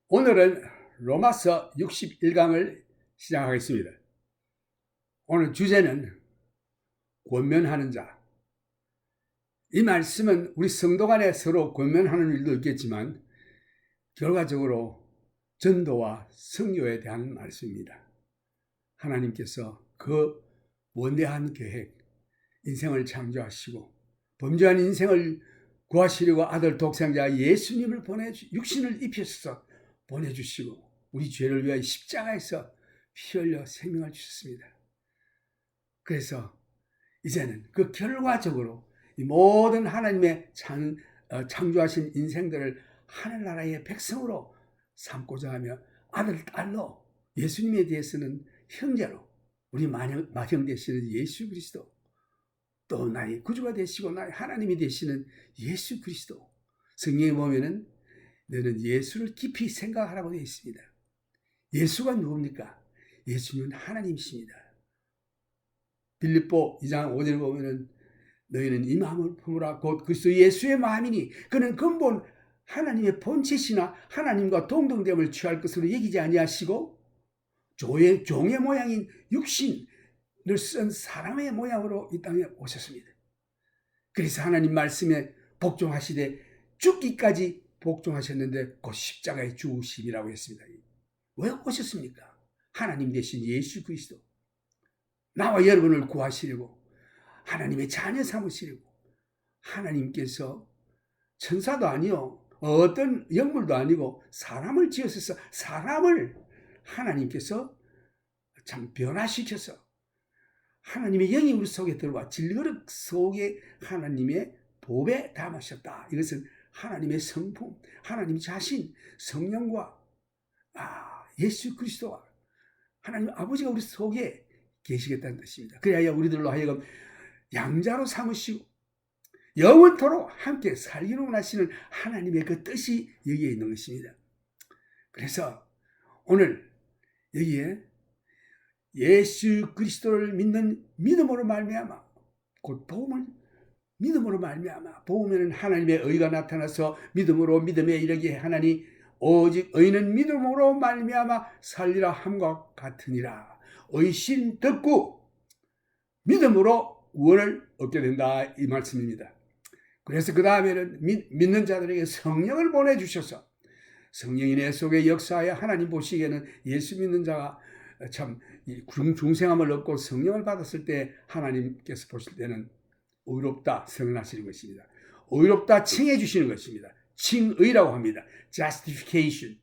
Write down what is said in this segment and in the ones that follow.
오늘은 로마서 61강을 시작하겠습니다. 오늘 주제는 권면하는 자. 이 말씀은 우리 성도 간에 서로 권면하는 일도 있겠지만 결과적으로 전도와 선교에 대한 말씀입니다. 하나님께서 그 원대한 계획, 인생을 창조하시고 범죄한 인생을 구하시려고 아들 독생자 예수님을 육신을 입혀서 보내주시고 우리 죄를 위하여 십자가에서 피 흘려 생명을 주셨습니다. 그래서 이제는 그 결과적으로 이 모든 하나님의 창조하신 인생들을 하늘나라의 백성으로 삼고자 하며 아들, 딸로 예수님에 대해서는 형제로 우리 맏형 되시는 예수 그리스도, 또 나의 구주가 되시고 나의 하나님이 되시는 예수 그리스도. 성경에 보면은 너는 예수를 깊이 생각하라고 되어 있습니다. 예수가 누굽니까? 예수님은 하나님이십니다. 빌립보 2장 5절에 보면은 너희는 이 마음을 품으라 곧 그리스도 예수의 마음이니 그는 근본 하나님의 본체시나 하나님과 동등됨을 취할 것으로 여기지 아니하시고 종의 모양인 육신을 쓴 사람의 모양으로 이 땅에 오셨습니다. 그래서 하나님 말씀에 복종하시되 죽기까지 복종하셨는데 곧 십자가의 죽으심이라고 했습니다. 왜 오셨습니까? 하나님 대신 예수 그리스도, 나와 여러분을 구하시려고, 하나님의 자녀 삼으시려고. 하나님께서 천사도 아니요 어떤 영물도 아니고 사람을 지으셔서 사람을 하나님께서 참 변화시켜서 하나님의 영이 우리 속에 들어와 질그릇 속에 하나님의 보배 담으셨다. 이것은 하나님의 성품, 하나님 자신, 성령과 예수 그리스도와 하나님 아버지가 우리 속에 계시겠다는 뜻입니다. 그래야 우리들로 하여금 양자로 삼으시고 영원토록 함께 살기로 원하시는 하나님의 그 뜻이 여기에 있는 것입니다. 그래서 오늘 여기에 예수 그리스도를 믿는 믿음으로 말미암아 곧 복음을 믿음으로 말미암아 복음에는 하나님의 의가 나타나서 믿음으로 믿음에 이르게 하나니 오직 의는 믿음으로 말미암아 살리라 함과 같으니라. 의심 듣고 믿음으로 구원을 얻게 된다 이 말씀입니다. 그래서 그 다음에는 믿는 자들에게 성령을 보내주셔서 성령이 내 속에 역사하여 하나님 보시기에는 예수 믿는 자가 참 중생함을 얻고 성령을 받았을 때 하나님께서 보실 때는 의롭다 선언하시는 것입니다. 의롭다 칭해 주시는 것입니다. 칭의라고 합니다. justification.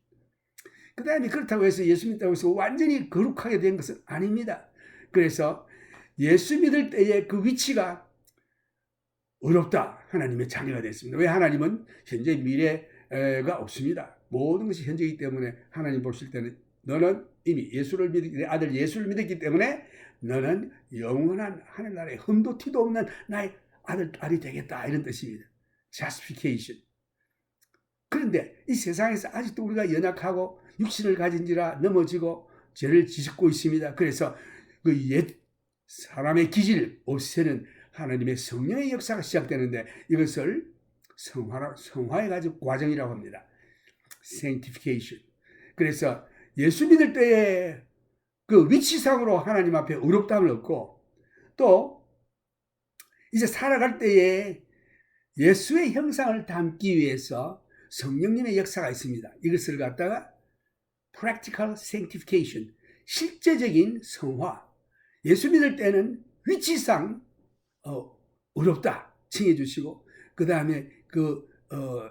그 다음에 그렇다고 해서 예수 믿다고 해서 완전히 거룩하게 된 것은 아닙니다. 그래서 예수 믿을 때의 그 위치가 의롭다 하나님의 자녀가 됐습니다. 왜? 하나님은 현재 미래가 없습니다. 모든 것이 현재이기 때문에 하나님 보실 때는 너는 이미 내 아들 예수를 믿었기 때문에 너는 영원한 하늘나라에 흠도 티도 없는 나의 아들, 딸이 되겠다 이런 뜻입니다. justification. 그런데 이 세상에서 아직도 우리가 연약하고 육신을 가진지라 넘어지고 죄를 짓고 있습니다. 그래서 그 옛 사람의 기질 없애는 하나님의 성령의 역사가 시작되는데 이것을 성화해가지고 과정이라고 합니다. sanctification. 그래서 예수 믿을 때의 그 위치상으로 하나님 앞에 의롭다함을 얻고 또 이제 살아갈 때에 예수의 형상을 담기 위해서 성령님의 역사가 있습니다. 이것을 갖다가 practical sanctification, 실제적인 성화. 예수 믿을 때는 위치상 의롭다 칭해 주시고 그 다음에 그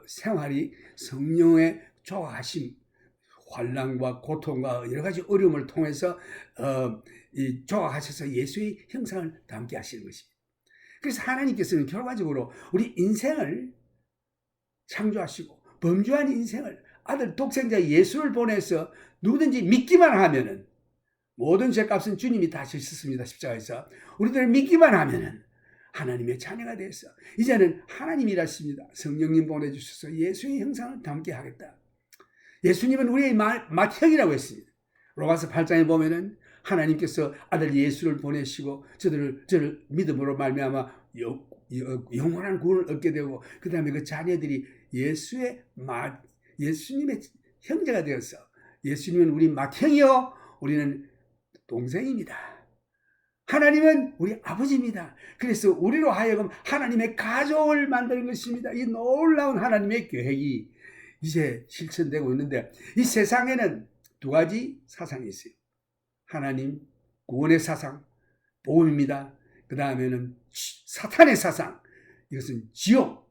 생활이 성령의 조화하심, 환난과 고통과 여러 가지 어려움을 통해서 조화하셔서 예수의 형상을 담게 하시는 것입니다. 그래서 하나님께서는 결과적으로 우리 인생을 창조하시고 범죄한 인생을 아들 독생자 예수를 보내서 누구든지 믿기만 하면은 모든 죄값은 주님이 다 지셨습니다. 십자가에서. 우리들 믿기만 하면은 하나님의 자녀가 되어서 이제는 하나님이라십니다. 성령님 보내주셔서 예수의 형상을 담게 하겠다. 예수님은 우리의 맏형이라고 했습니다. 로마서 8장에 보면은 하나님께서 아들 예수를 보내시고 저를 믿음으로 말미암아 영원한 구원을 얻게 되고 그 다음에 그 자녀들이 예수님의 형제가 되었어. 예수님은 우리 맏형이요, 우리는 동생입니다. 하나님은 우리 아버지입니다. 그래서 우리로 하여금 하나님의 가족을 만드는 것입니다. 이 놀라운 하나님의 계획이 이제 실천되고 있는데, 이 세상에는 두 가지 사상이 있어요. 하나님 구원의 사상, 복음입니다. 그 다음에는 사탄의 사상, 이것은 지옥,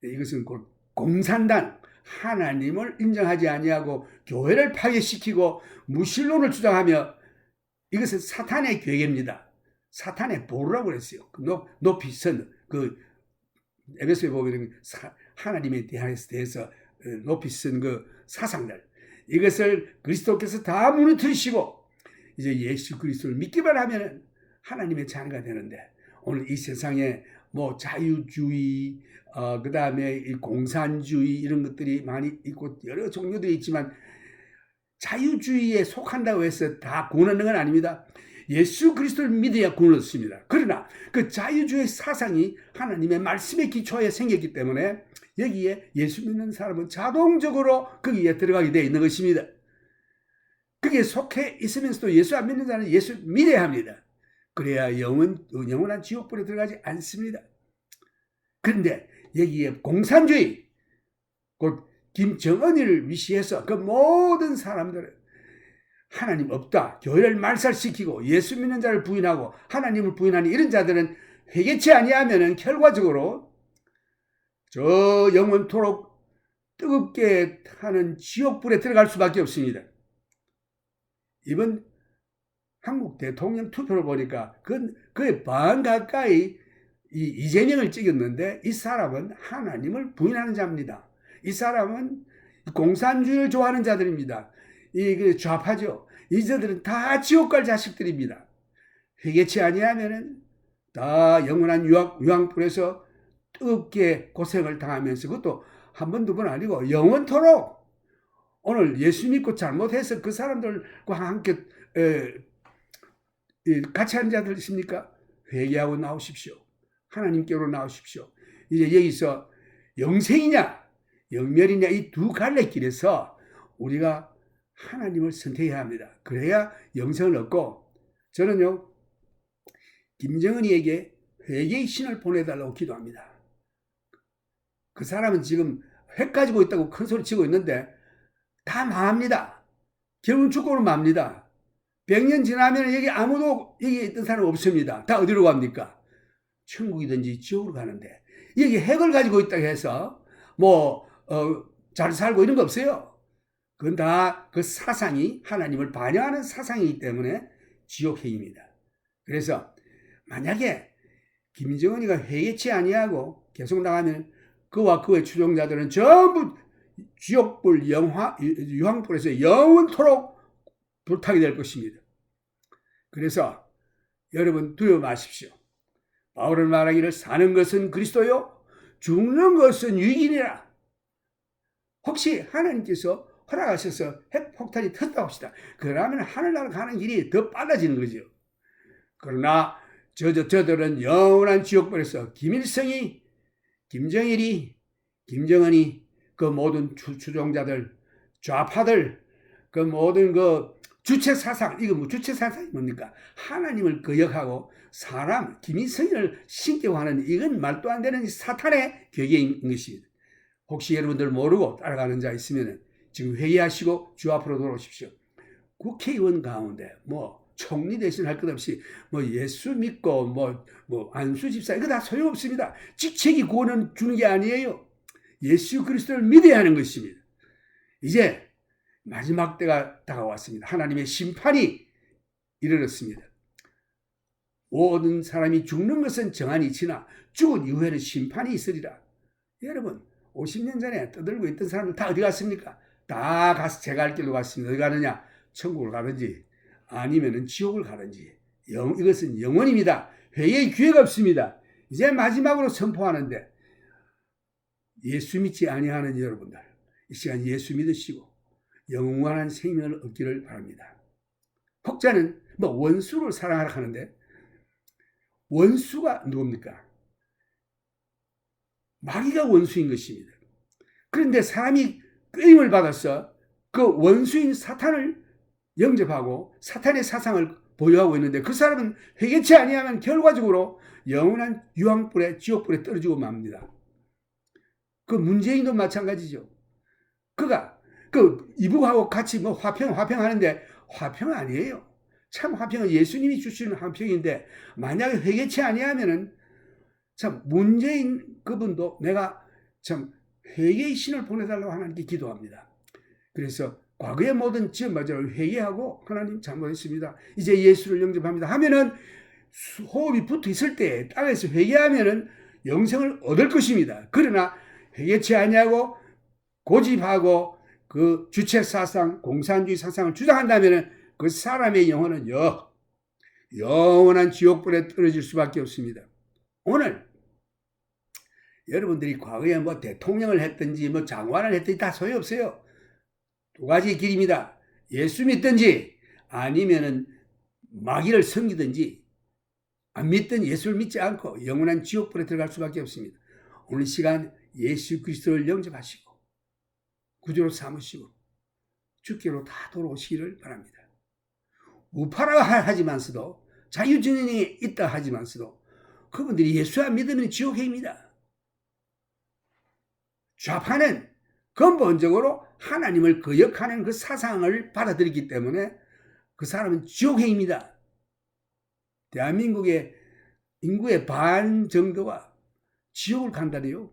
이것은 곧 공산당, 하나님을 인정하지 아니하고 교회를 파괴시키고 무신론을 주장하며, 이것은 사탄의 계획입니다. 사탄의 보루라고 그랬어요. 높이 선, 에베소에 보면 하나님에 대해서 높이 쓴 그 사상들, 이것을 그리스도께서 다 무너뜨리시고 이제 예수 그리스도를 믿기만 하면 하나님의 자녀가 되는데, 오늘 이 세상에 뭐 자유주의, 그 다음에 공산주의 이런 것들이 많이 있고 여러 종류들이 있지만, 자유주의에 속한다고 해서 다 구원 얻는 건 아닙니다. 예수 그리스도를 믿어야 구원 얻습니다. 그러나 그 자유주의 사상이 하나님의 말씀의 기초에 생겼기 때문에 여기에 예수 믿는 사람은 자동적으로 거기에 들어가게 되어 있는 것입니다. 거기에 속해 있으면서도 예수 안 믿는 자는 예수 믿어야 합니다. 그래야 영원한 지옥불에 들어가지 않습니다. 그런데 여기에 공산주의, 곧 김정은이를 위시해서 그 모든 사람들은 하나님 없다, 교회를 말살시키고 예수 믿는 자를 부인하고 하나님을 부인하는 이런 자들은 회개치 아니하면 결과적으로 저 영원토록 뜨겁게 타는 지옥불에 들어갈 수밖에 없습니다. 이번 한국 대통령 투표를 보니까 그의 반 가까이 이재명을 찍었는데, 이 사람은 하나님을 부인하는 자입니다. 이 사람은 공산주의를 좋아하는 자들입니다. 이 좌파죠. 이 자들은 다 지옥 갈 자식들입니다. 회개치 아니하면은 다 영원한 유황불에서 뜨겁게 고생을 당하면서, 그것도 한 번, 두 번 아니고 영원토록, 오늘 예수 믿고 잘못해서 그 사람들과 함께 같이 하는 자들 있습니까? 회개하고 나오십시오. 하나님께로 나오십시오. 이제 여기서 영생이냐 영멸이냐, 이 두 갈래길에서 우리가 하나님을 선택해야 합니다. 그래야 영생을 얻고, 저는요 김정은이에게 회개의 신을 보내달라고 기도합니다. 그 사람은 지금 핵 가지고 있다고 큰 소리 치고 있는데 다 망합니다. 결국은 죽고는 맙니다. 100년 지나면 여기 아무도 여기 있던 사람 없습니다. 다 어디로 갑니까? 천국이든지 지옥으로 가는데, 여기 핵을 가지고 있다고 해서 잘 살고 이런 거 없어요. 그건 다 그 사상이 하나님을 반영하는 사상이기 때문에 지옥행입니다. 그래서 만약에 김정은이가 회개치 아니하고 계속 나가면 그와 그의 추종자들은 전부 지옥불 유황불에서 영원토록 불타게 될 것입니다. 그래서 여러분 두려워 마십시오. 바울은 말하기를 사는 것은 그리스도요 죽는 것은 유익이니라. 혹시 하나님께서 허락하셔서 핵폭탄이 터졌다고 합시다. 그러면 하늘나라 가는 길이 더 빨라지는 거죠. 그러나 저들은 영원한 지옥불에서 김일성이, 김정일이, 김정은이, 그 모든 추종자들, 좌파들, 그 모든 그 주체사상, 이거 뭐 주체사상이 뭡니까? 하나님을 거역하고 사람, 김일성을 신기고 하는, 이건 말도 안 되는 사탄의 계획인 것입니다. 혹시 여러분들 모르고 따라가는 자 있으면 지금 회의하시고 주 앞으로 돌아오십시오. 국회의원 가운데 총리 대신 할 것 없이 예수 믿고 안수 집사, 이거 다 소용없습니다. 직책이 구원을 주는 게 아니에요. 예수 그리스도를 믿어야 하는 것입니다. 이제 마지막 때가 다가왔습니다. 하나님의 심판이 이르렀습니다. 모든 사람이 죽는 것은 정한이 지나 죽은 이후에는 심판이 있으리라. 여러분 50년 전에 떠들고 있던 사람들 다 어디 갔습니까? 다 가서 제가 갈 길로 갔습니다. 어디 가느냐? 천국을 가든지 아니면은 지옥을 가든지. 이것은 영원입니다. 회개의 기회가 없습니다. 이제 마지막으로 선포하는데, 예수 믿지 아니하는 여러분들, 이 시간 예수 믿으시고 영원한 생명을 얻기를 바랍니다. 혹자는 원수를 사랑하라 하는데, 원수가 누굽니까? 마귀가 원수인 것입니다. 그런데 사람이 쓰임을 받아서 그 원수인 사탄을 영접하고 사탄의 사상을 보유하고 있는데 그 사람은 회개치 아니하면 결과적으로 영원한 유황불에 지옥불에 떨어지고 맙니다. 그 문재인도 마찬가지죠. 그가 그 이북하고 같이 뭐 화평 하는데 화평 아니에요. 참 화평은 예수님이 주시는 화평인데 만약에 회개치 아니하면은 참 문재인 그분도 내가 참 회개의 신을 보내달라고 하나님께 기도합니다. 그래서 과거의 모든 지연마저를 회개하고 하나님 잘못했습니다. 이제 예수를 영접합니다 하면은 호흡이 붙어 있을 때 땅에서 회개하면은 영생을 얻을 것입니다. 그러나 회개치 아니하고 고집하고 그 주체 사상, 공산주의 사상을 주장한다면은 그 사람의 영혼은 영원한 지옥불에 떨어질 수밖에 없습니다. 오늘 여러분들이 과거에 뭐 대통령을 했든지 뭐 장관을 했든지 다 소용없어요. 두 가지 길입니다. 예수 믿든지 아니면은 마귀를 섬기든지 안 믿든 예수를 믿지 않고 영원한 지옥불에 들어갈 수밖에 없습니다. 오늘 시간 예수 그리스도를 영접하시고 구주로 삼으시고 주께로 다 돌아오시기를 바랍니다. 우파라 하지만서도 자유진영이 있다 하지만서도 그분들이 예수 안 믿으면 지옥행입니다. 좌파는 근본적으로 하나님을 거역하는 그 사상을 받아들이기 때문에 그 사람은 지옥행입니다. 대한민국의 인구의 반 정도가 지옥을 간다네요.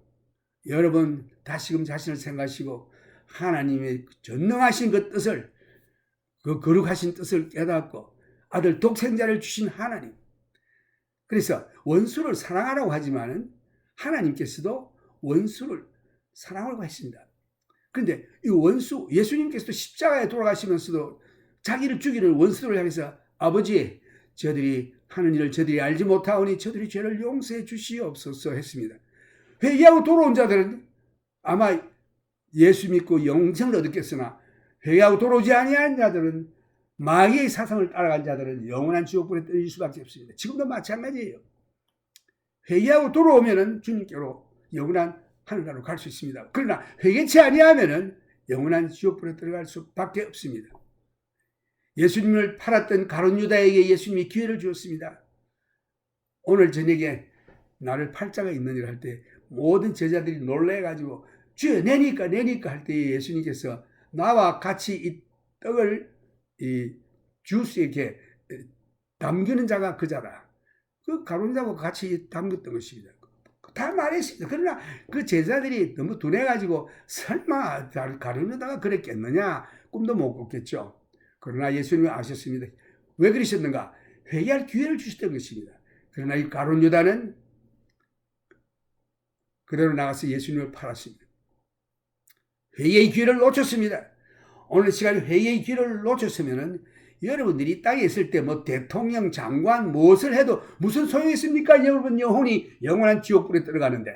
여러분 다시금 자신을 생각하시고 하나님의 전능하신 그 뜻을, 그 거룩하신 뜻을 깨닫고 아들 독생자를 주신 하나님. 그래서 원수를 사랑하라고 하지만은 하나님께서도 원수를 사랑하라고 했습니다. 그런데 이 원수, 예수님께서도 십자가에 돌아가시면서도 자기를 죽이는 원수를 향해서 아버지, 저들이 하는 일을 저들이 알지 못하오니 저들이 죄를 용서해 주시옵소서 했습니다. 회개하고 돌아온 자들은 아마 예수 믿고 영생을 얻겠으나 회개하고 돌아오지 아니한 자들은 마귀의 사상을 따라간 자들은 영원한 지옥불에 떨어질 수밖에 없습니다. 지금도 마찬가지예요. 회개하고 돌아오면은 주님께로 영원한 하늘나라로 갈 수 있습니다. 그러나 회개치 아니하면은 영원한 지옥불에 들어갈 수밖에 없습니다. 예수님을 팔았던 가룟 유다에게 예수님이 기회를 주었습니다. 오늘 저녁에 나를 팔 자가 있느니라 할 때 모든 제자들이 놀래가지고 주여 내니까 할 때 예수님께서 나와 같이 이 떡을 이 주스에 이렇게 담기는 자가 그자라. 그 가룟 유다하고 같이 담겼던 것입니다. 다 말했습니다. 그러나 그 제자들이 너무 둔해가지고 설마 가룟 유다가 그랬겠느냐 꿈도 못 꿨겠죠. 그러나 예수님은 아셨습니다. 왜 그러셨는가? 회개할 기회를 주셨던 것입니다. 그러나 이 가룟 유다는 그대로 나가서 예수님을 팔았습니다. 회개의 기회를 놓쳤습니다. 오늘 시간에 회개의 기회를 놓쳤으면은 여러분들이 땅에 있을 때 뭐 대통령, 장관 무엇을 해도 무슨 소용이 있습니까? 여러분 영혼이 영원한 지옥불에 들어가는데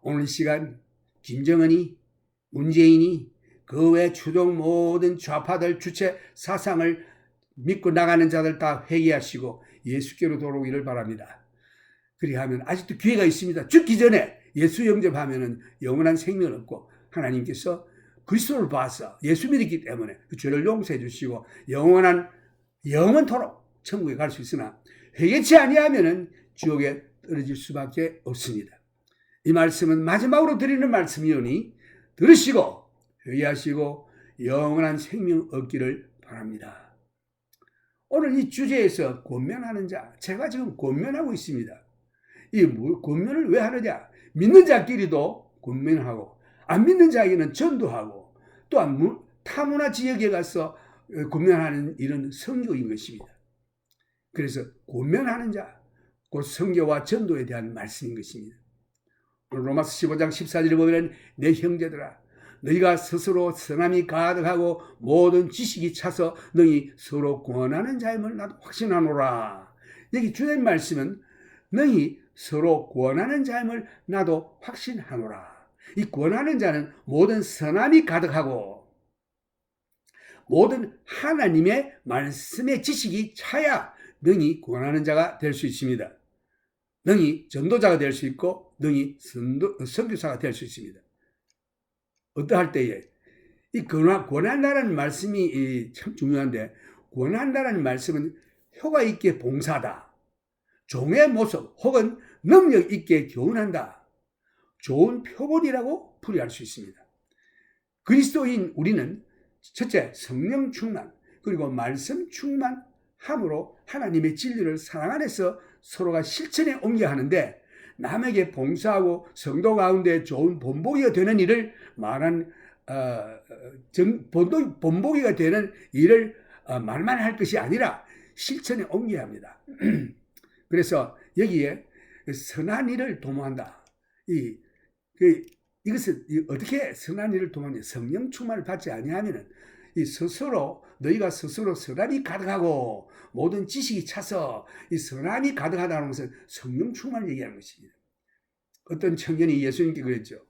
오늘 시간 김정은이, 문재인이 그 외 추종 모든 좌파들 주체 사상을 믿고 나가는 자들 다 회개하시고 예수께로 돌아오기를 바랍니다. 그리하면 아직도 기회가 있습니다. 죽기 전에 예수 영접하면은 영원한 생명을 얻고 하나님께서 그리스도를 봐서 예수 믿었기 때문에 그 죄를 용서해 주시고 영원토록 천국에 갈 수 있으나 회개치 아니하면은 지옥에 떨어질 수밖에 없습니다. 이 말씀은 마지막으로 드리는 말씀이오니 들으시고 회개하시고 영원한 생명 얻기를 바랍니다. 오늘 이 주제에서 권면하는 자, 제가 지금 권면하고 있습니다. 이 권면을 왜 하느냐? 믿는 자끼리도 권면하고 안 믿는 자에게는 전도하고 또한 타문화 지역에 가서 권면하는 일은 선교인 것입니다. 그래서 권면하는 자, 곧 선교와 전도에 대한 말씀인 것입니다. 오늘 로마서 15장 14절에 보면 내 형제들아 너희가 스스로 선함이 가득하고 모든 지식이 차서 너희 서로 권하는 자임을 나도 확신하노라. 여기 주된 말씀은 너희 서로 권하는 자임을 나도 확신하노라. 이 권하는 자는 모든 선함이 가득하고 모든 하나님의 말씀의 지식이 차야 너희 권하는 자가 될 수 있습니다. 너희 전도자가 될 수 있고 너희 선교사가 될 수 있습니다. 어떠할 때에 이 권한다라는 말씀이 참 중요한데, 권한다라는 말씀은 효과 있게 봉사하다, 종의 모습 혹은 능력 있게 교훈한다, 좋은 표본이라고 풀이할 수 있습니다. 그리스도인 우리는 첫째, 성령 충만, 그리고 말씀 충만함으로 하나님의 진리를 사랑 안에서 서로가 실천에 옮겨야 하는데, 남에게 봉사하고 성도 가운데 좋은 본보기가 되는 일을 말한 본보기가 되는 일을 말만 할 것이 아니라 실천에 옮겨야 합니다. 그래서 여기에 선한 일을 도모한다. 이것을 어떻게 선한 일을 도모하냐? 성령 충만을 받지 아니하면은 너희가 스스로 선함이 가득하고 모든 지식이 차서 이 선함이 가득하다는 것은 성령 충만을 얘기하는 것입니다. 어떤 청년이 예수님께 그랬죠.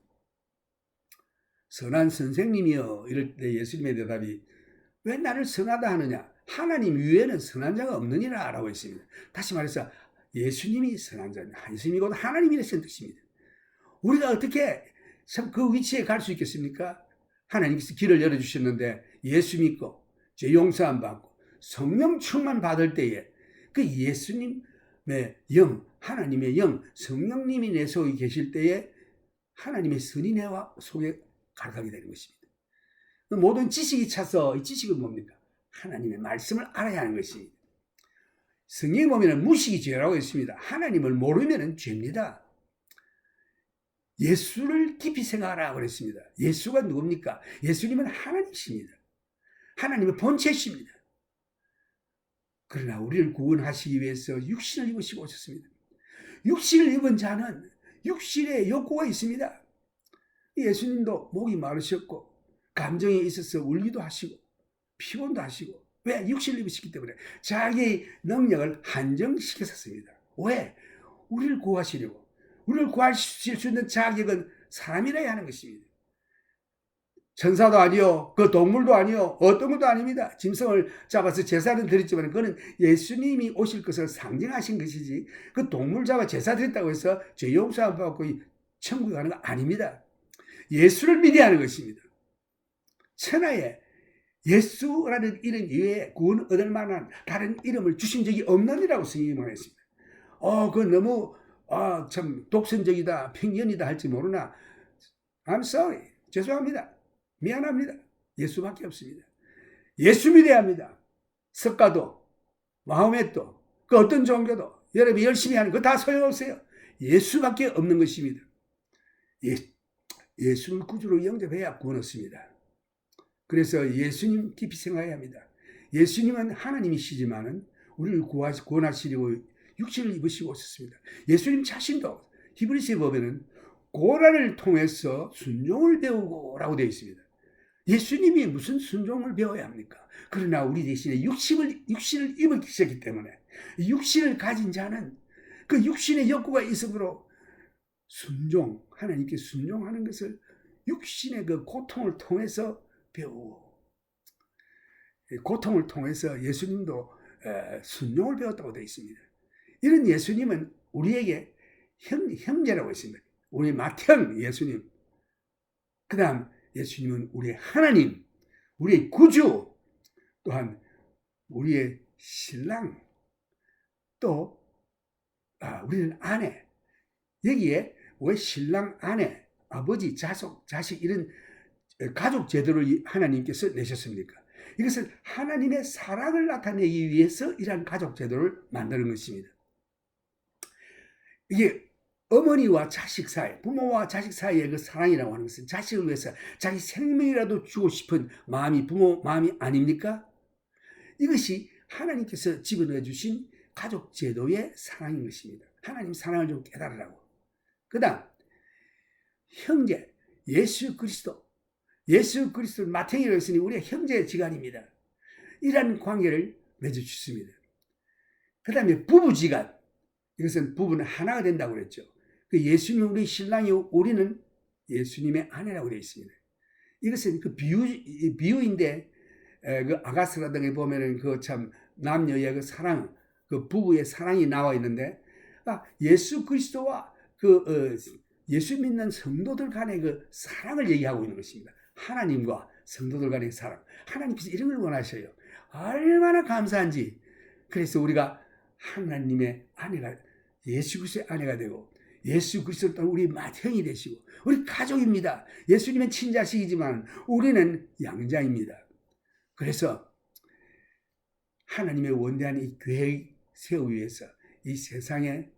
선한 선생님이여, 이럴 때 예수님의 대답이, 왜 나를 선하다 하느냐? 하나님 위에는 선한 자가 없느니라 라고 했습니다. 다시 말해서 예수님이 선한 자입니다. 예수님이 곧 하나님이라는 뜻입니다. 우리가 어떻게 참 그 위치에 갈 수 있겠습니까? 하나님께서 길을 열어주셨는데 예수 믿고 죄 용서함 받고 성령 충만 받을 때에 그 예수님의 영, 하나님의 영, 성령님이 내 속에 계실 때에 하나님의 선이 내 속에 가득하게 되는 것입니다. 모든 지식이 차서, 이 지식은 뭡니까? 하나님의 말씀을 알아야 하는 것입니다. 성경에 보면 무식이 죄라고 했습니다. 하나님을 모르면 죄입니다. 예수를 깊이 생각하라고 그랬습니다. 예수가 누굽니까? 예수님은 하나님이십니다. 하나님의 본체십니다. 그러나 우리를 구원하시기 위해서 육신을 입으시고 오셨습니다. 육신을 입은 자는 육신에 욕구가 있습니다. 예수님도 목이 마르셨고 감정이 있어서 울기도 하시고 피곤도 하시고, 왜? 육신을 입으시기 때문에 자기의 능력을 한정시켰습니다. 왜? 우리를 구하시려고. 우리를 구하실 수 있는 자격은 사람이라야 하는 것입니다. 천사도 아니요, 그 동물도 아니요, 어떤 것도 아닙니다. 짐승을 잡아서 제사를 드렸지만 그는 예수님이 오실 것을 상징하신 것이지, 그 동물 잡아 제사 드렸다고 해서 죄 용서 안 받고 천국에 가는 거 아닙니다. 예수를 믿어야 하는 것입니다. 천하에 예수라는 이름 이외에 구원 얻을 만한 다른 이름을 주신 적이 없느니라고 성경이 말했습니다. 그건 너무 참 독선적이다, 편견이다 할지 모르나 I'm sorry, 죄송합니다, 미안합니다. 예수밖에 없습니다. 예수 믿어야 합니다. 석가도 마호멧도 그 어떤 종교도 여러분이 열심히 하는 거 다 소용없어요. 예수밖에 없는 것입니다. 예수를 구주로 영접해야 구원 얻습니다. 그래서 예수님 깊이 생각해야 합니다. 예수님은 하나님이시지만은 우리를 구원하시려고 육신을 입으시고 오셨습니다. 예수님 자신도 히브리서에 보면은 고난을 통해서 순종을 배우고라고 되어 있습니다. 예수님이 무슨 순종을 배워야 합니까? 그러나 우리 대신에 육신을 입으셨기 때문에 육신을 가진 자는 그 육신의 욕구가 있으므로 하나님께 순종하는 것을 육신의 그 고통을 통해서 배우고, 고통을 통해서 예수님도 순종을 배웠다고 되어 있습니다. 이런 예수님은 우리에게 형제라고 했습니다. 우리 맏형 예수님. 그 다음 예수님은 우리의 하나님, 우리의 구주, 또한 우리의 신랑, 또 우리는 아내. 여기에 왜 신랑, 아내, 아버지, 자식 이런 가족 제도를 하나님께서 내셨습니까? 이것은 하나님의 사랑을 나타내기 위해서 이러한 가족 제도를 만드는 것입니다. 이게 어머니와 자식 사이, 부모와 자식 사이의 그 사랑이라고 하는 것은 자식을 위해서 자기 생명이라도 주고 싶은 마음이 부모 마음이 아닙니까? 이것이 하나님께서 집어넣어 주신 가족 제도의 사랑인 것입니다. 하나님 사랑을 좀 깨달으라고. 그 다음 형제, 예수 그리스도를 맏형이라고 했으니 우리의 형제지간입니다. 이러한 관계를 맺어주십니다. 그 다음에 부부지간, 이것은 부부는 하나가 된다고 그랬죠. 그 예수님은 우리 신랑이, 우리는 예수님의 아내라고 되어 있습니다. 이것은 그 비유인데, 그 아가스라든가 보면은 그 참 남녀의 그 사랑, 그 부부의 사랑이 나와 있는데, 예수 그리스도와 예수 믿는 성도들 간의 그 사랑을 얘기하고 있는 것입니다. 하나님과 성도들 간의 사랑. 하나님께서 이런 걸 원하셔요. 얼마나 감사한지. 그래서 우리가 하나님의 아내가, 예수 그리스도의 아내가 되고, 예수 그리스도 또한 우리 맏형이 되시고, 우리 가족입니다. 예수님은 친자식이지만 우리는 양자입니다. 그래서 하나님의 원대한 이 계획 세우기 위해서 이 세상에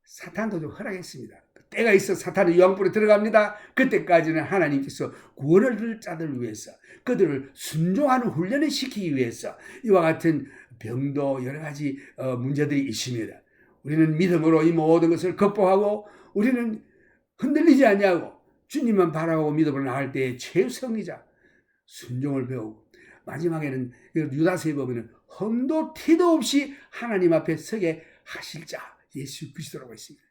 사탄도 좀 허락했습니다. 때가 있어 사탄의 유황불에 들어갑니다. 그때까지는 하나님께서 구원을 얻을 자들을 위해서, 그들을 순종하는 훈련을 시키기 위해서 이와 같은 병도 여러 가지 문제들이 있습니다. 우리는 믿음으로 이 모든 것을 극복하고, 우리는 흔들리지 않냐고 주님만 바라보고 믿음을 나갈 때의 최우선이자 순종을 배우고, 마지막에는 유다서에 보면 험도 티도 없이 하나님 앞에 서게 하실 자 예수 그리스도라고 했습니다.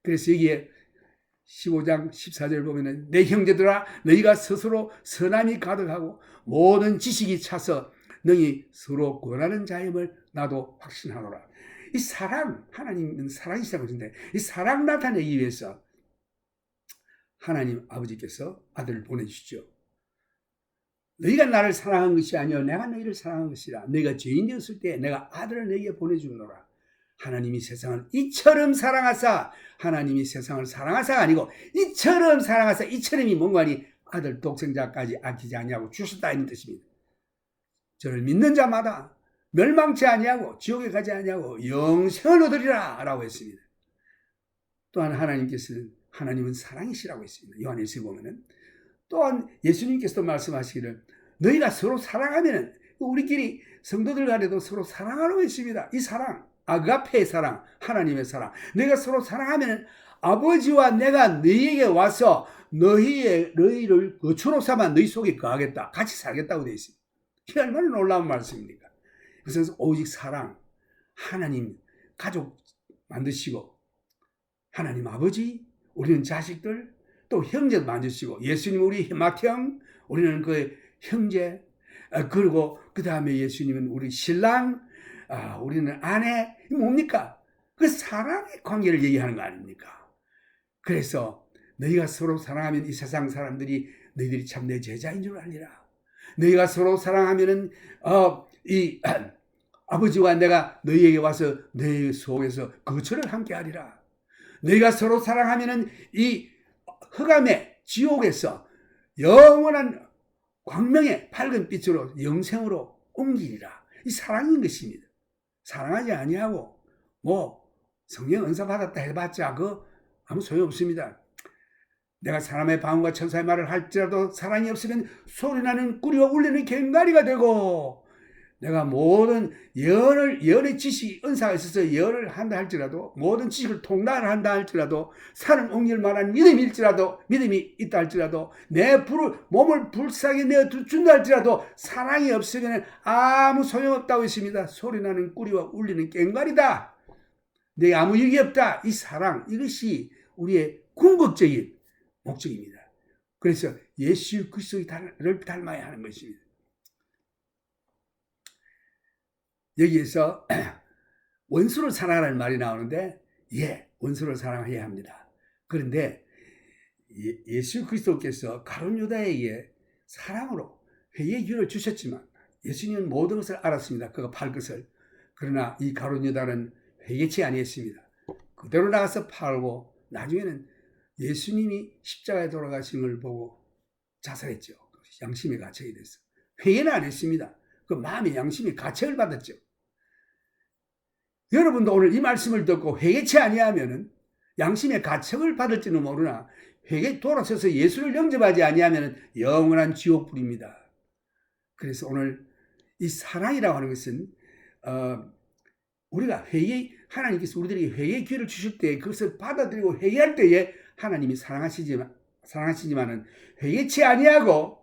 그래서 여기에 15장 14절 보면 내 형제들아 너희가 스스로 선함이 가득하고 모든 지식이 차서 너희 서로 권하는 자임을 나도 확신하노라. 이 사랑, 하나님은 사랑이시라고 하는데 이 사랑 나타내기 위해서 하나님 아버지께서 아들을 보내주시죠. 너희가 나를 사랑한 것이 아니요 내가 너희를 사랑한 것이라. 너희가 죄인 되었을 때 내가 아들을 너희에게 보내주노라. 하나님이 세상을 이처럼 사랑하사, 하나님이 세상을 사랑하사가 아니고 이처럼 사랑하사, 이처럼이 뭔가니 아들 독생자까지 아끼지 아니하고 주셨다 이런 뜻입니다. 저를 믿는 자마다 멸망치 아니하고 지옥에 가지 아니하고 영생을 얻으리라 라고 했습니다. 또한 하나님은 사랑이시라고 했습니다. 요한일서에 보면은 또한 예수님께서도 말씀하시기를 너희가 서로 사랑하면, 우리끼리 성도들 간에도 서로 사랑하라고 했습니다. 이 사랑, 아가페의 사랑, 하나님의 사랑. 너희가 서로 사랑하면 아버지와 내가 너희에게 와서 너희를 거처로 삼아 너희 속에 거하겠다. 같이 살겠다고 되어 있습니다. 이게 얼마나 놀라운 말씀입니까? 그래서 오직 사랑, 하나님 가족 만드시고, 하나님 아버지, 우리는 자식들, 또 형제도 만드시고, 예수님 우리 맏형, 우리는 그의 형제, 그리고 그 다음에 예수님은 우리 신랑, 우리는 아내. 이게 뭡니까? 그 사랑의 관계를 얘기하는 거 아닙니까? 그래서 너희가 서로 사랑하면 이 세상 사람들이 너희들이 참 내 제자인 줄 알리라. 너희가 서로 사랑하면은 이 아버지와 내가 너희에게 와서 너희 속에서 거처를 함께 하리라. 너희가 서로 사랑하면은 이 흑암의 지옥에서 영원한 광명의 밝은 빛으로 영생으로 옮기리라. 이 사랑인 것입니다. 사랑하지 아니하고 성령 은사 받았다 해봤자 아무 소용없습니다. 내가 사람의 방언과 천사의 말을 할지라도 사랑이 없으면 소리나는 꿀이와 울리는 꽹과리가 되고, 내가 모든 예언의 지식, 은사가 있어서 예언을 한다 할지라도, 모든 지식을 통달을 한다 할지라도, 산을 옮길 만한 믿음이 있다 할지라도, 내 몸을 불쌍히 내어 준다 할지라도 사랑이 없으면 아무 소용없다고 했습니다. 소리나는 꿀이와 울리는 꽹과리다. 내게 아무 유익이 없다. 이 사랑, 이것이 우리의 궁극적인 목적입니다. 그래서 예수 그리스도를 닮아야 하는 것입니다. 여기에서 원수를 사랑하라는 말이 나오는데, 원수를 사랑해야 합니다. 그런데 예수 그리스도께서 가룟 유다에게 사랑으로 회개의 기회를 주셨지만 예수님은 모든 것을 알았습니다. 그가 팔 것을. 그러나 이 가룟 유다는 회개치 아니했습니다. 그대로 나가서 팔고 나중에는 예수님이 십자가에 돌아가신 걸 보고 자살했죠. 양심의 가책이 됐어. 회개는 안 했습니다. 그 마음의 양심의 가책을 받았죠. 여러분도 오늘 이 말씀을 듣고 회개치 아니하면은 양심의 가책을 받을지는 모르나 돌아서서 예수를 영접하지 아니하면은 영원한 지옥불입니다. 그래서 오늘 이 사랑이라고 하는 것은 우리가 하나님께서 우리들에게 회개의 기회를 주실 때 그것을 받아들이고 회개할 때에 하나님이 사랑하시지만은 회개치 아니하고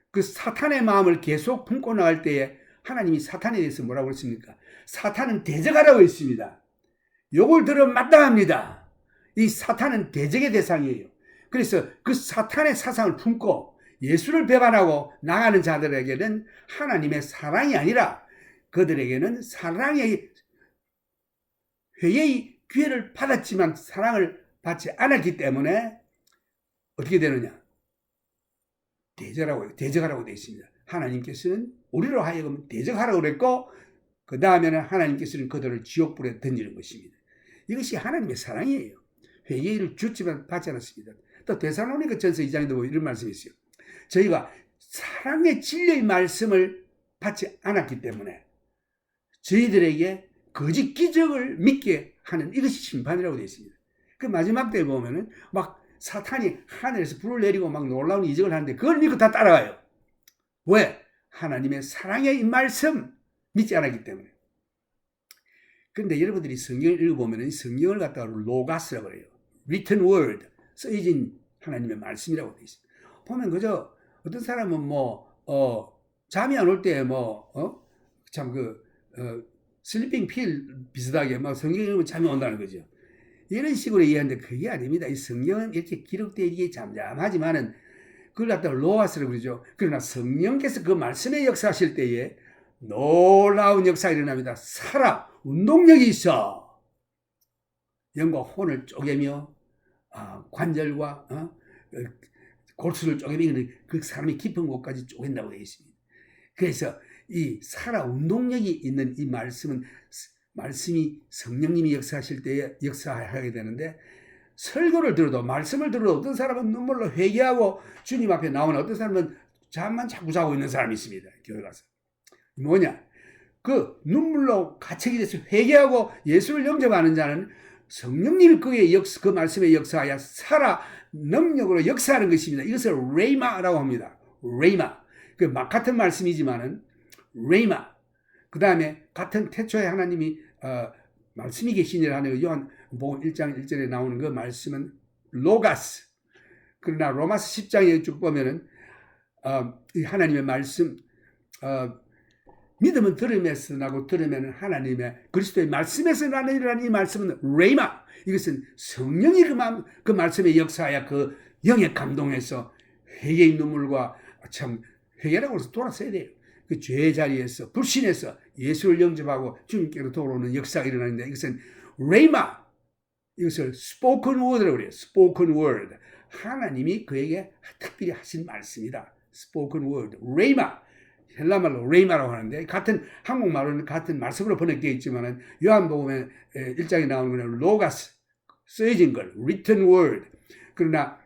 그 사탄의 마음을 계속 품고 나갈 때에 하나님이 사탄에 대해서 뭐라고 했습니까? 사탄은 대적하라고 했습니다. 요걸 들으면 마땅합니다. 이 사탄은 대적의 대상이에요. 그래서 그 사탄의 사상을 품고 예수를 배반하고 나가는 자들에게는 하나님의 사랑이 아니라 그들에게는 회개의 기회를 받았지만 사랑을 받지 않았기 때문에 어떻게 되느냐? 대적하라고 되어 있습니다. 하나님께서는 우리로 하여금 대적하라고 그랬고 그 다음에는 하나님께서는 그들을 지옥불에 던지는 것입니다. 이것이 하나님의 사랑이에요. 회개를 주지만 받지 않았습니다. 또 데살로니가 전서 2장에도 보면 이런 말씀이 있어요. 저희가 사랑의 진리의 말씀을 받지 않았기 때문에 저희들에게 거짓 기적을 믿게 하는 이것이 심판이라고 되어 있습니다. 그 마지막 때에 보면은 막 사탄이 하늘에서 불을 내리고 막 놀라운 이적을 하는데 그걸 믿고 다 따라가요. 왜? 하나님의 사랑의 이 말씀 믿지 않았기 때문에. 그런데 여러분들이 성경을 읽어보면 성경을 갖다가 로가스라고 그래요. written word, 써진 하나님의 말씀이라고 되어 있습니다. 보면 그저 어떤 사람은 잠이 안 올 때 슬리핑 필 비슷하게 막 성경 읽으면 잠이 온다는 거죠. 이런 식으로 이해하는데 그게 아닙니다. 이 성경은 이렇게 기록되어 있기에 잠잠하지만은 그걸 갖다가 로아스라고 그러죠. 그러나 성령께서 그 말씀에 역사하실 때에 놀라운 역사가 일어납니다. 살아 운동력이 있어. 영과 혼을 쪼개며 관절과 골수를 쪼개며 그 사람이 깊은 곳까지 쪼갠다고 되어 있습니다. 그래서 이 살아 운동력이 있는 이 말씀이 성령님이 역사하실 때에 역사하게 되는데 설교를 들어도 말씀을 들어도 어떤 사람은 눈물로 회개하고 주님 앞에 나오는 어떤 사람은 잠만 자꾸 자고 있는 사람이 있습니다. 교회 가서. 뭐냐? 그 눈물로 가책이 돼서 회개하고 예수를 영접하는 자는 성령님이 그 말씀에 역사하여 살아 능력으로 역사하는 것입니다. 이것을 레이마라고 합니다. 레이마. 그 같은 말씀이지만은 레이마. 그 다음에 같은 태초에 하나님이 말씀이 계시니라 하는 요한복음 1장 1절에 나오는 그 말씀은 로가스. 그러나 로마서 10장에 쭉 보면은 이 하나님의 말씀 믿음은 들음에서 나고 들으면 하나님의 그리스도의 말씀에서 나는 이 말씀은 레이마. 이것은 성령이 그 말씀에 역사하여 그 영의 감동에서 회개의 눈물과 참 회개라고 해서 돌아서야 돼요. 그 죄의 자리에서 불신해서 예수를 영접하고 주님께로 돌아오는 역사가 일어나는데 이것은 레이마. 이것을 spoken word라고 그래요. spoken word. 하나님이 그에게 특별히 하신 말씀이다. spoken word. 레이마. 헬라말로 레이마라고 하는데 같은 한국말로는 같은 말씀으로 번역되어 있지만은 요한복음의 1장에 나오는 거는 로가스, 써진 걸, written word. 그러나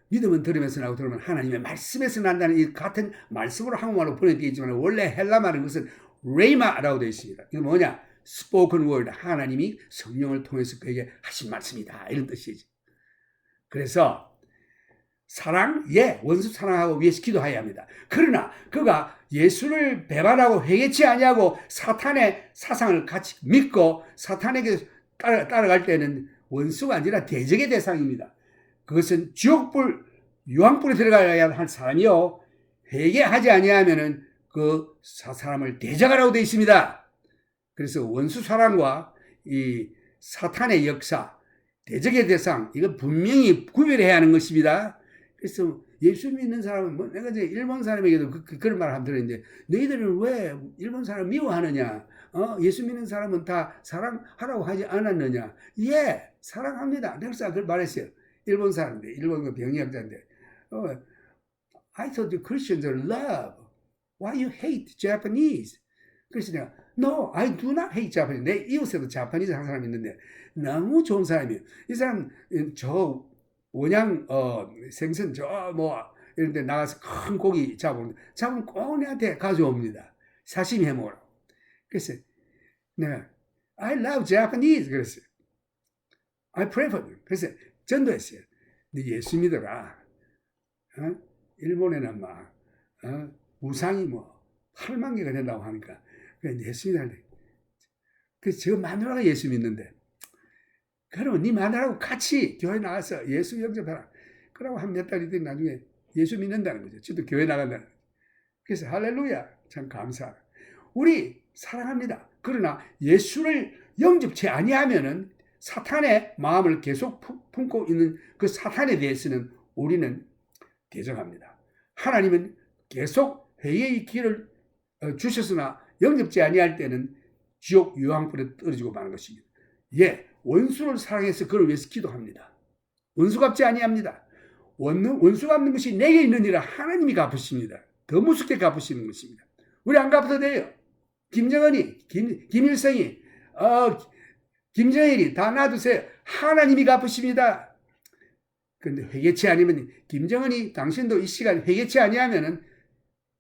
믿음은 들으면서 나고 들으면 하나님의 말씀에서 난다는 이 같은 말씀으로 한국말로 번역되어 있지만 원래 헬라말은 것은 레이마라고 되어 있습니다. 이게 뭐냐? spoken word. 하나님이 성령을 통해서 그에게 하신 말씀이다. 이런 뜻이지. 그래서 사랑, 원수 사랑하고 위해서 기도해야 합니다. 그러나 그가 예수를 배반하고 회개치 아니하고 사탄의 사상을 같이 믿고 사탄에게 따라갈 때는 원수가 아니라 대적의 대상입니다. 그것은 지옥불, 유황불에 들어가야 할 사람이요. 회개하지 아니하면은 그 사람을 대적하라고 되어 있습니다. 그래서 원수 사랑과 이 사탄의 역사, 대적의 대상, 이건 분명히 구별해야 하는 것입니다. 그래서 예수 믿는 사람은 내가 이제 일본 사람에게도 그런 말을 한번 들었는데 너희들은 왜 일본 사람 미워하느냐? 예수 믿는 사람은 다 사랑하라고 하지 않았느냐? 예, 사랑합니다. 내가 그걸 말했어요. 일본 사람인데, 일본 병역자인데, I thought the Christians are love. Why you hate Japanese? 그래서 내가 No, I do not hate Japanese. 내 이웃에도 자파니즈 한 사람이 있는데 너무 좋은 사람이에요. 이 사람 저 원양 생선 이런 데 나가서 큰 고기 잡으면 꼭 내한테 가져옵니다. 사시미 해먹으라고. 그래서 내가 I love Japanese 그랬어요. I pray for them. 그래서 전도했어요. 네 예수 믿어라. 일본에는 막 우상이 8만 개가 된다고 하니까 예수 믿으라. 그래서 저 마누라가 예수 믿는데 그러면 네 마누라하고 같이 교회 나가서 예수 영접해라. 그러고 한 몇 달이 된 나중에 예수 믿는다는 거죠. 저도 교회 나간다는 거죠. 그래서 할렐루야. 참 감사하다. 우리 사랑합니다. 그러나 예수를 영접치 아니하면은 사탄의 마음을 계속 품고 있는 그 사탄에 대해서는 우리는 대적합니다. 하나님은 계속 회개의 길을 주셨으나 영접지 아니할 때는 지옥 유황불에 떨어지고 마는 것입니다. 원수를 사랑해서 그를 위해서 기도합니다. 원수 갚지 아니합니다. 원수 갚는 것이 내게 있느니라. 하나님이 갚으십니다. 더 무섭게 갚으시는 것입니다. 우리 안 갚아도 돼요. 김정은이, 김일성이, 김정일이 다 놔두세요. 하나님이 갚으십니다. 그런데 회개치 아니면, 김정은이 당신도 이 시간 회개치 아니하면은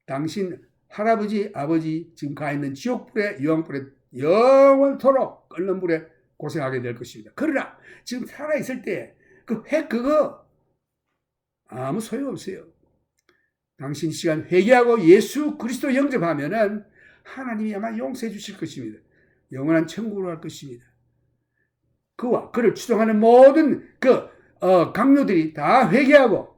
당신 할아버지, 아버지 지금 가 있는 지옥불에, 유황불에 영원토록 끓는 불에 고생하게 될 것입니다. 그러나 지금 살아있을 때 그거 아무 소용없어요. 당신 시간 회개하고 예수 그리스도 영접하면은 하나님이 아마 용서해 주실 것입니다. 영원한 천국으로 갈 것입니다. 그와 그를 추종하는 모든 강요들이 다 회개하고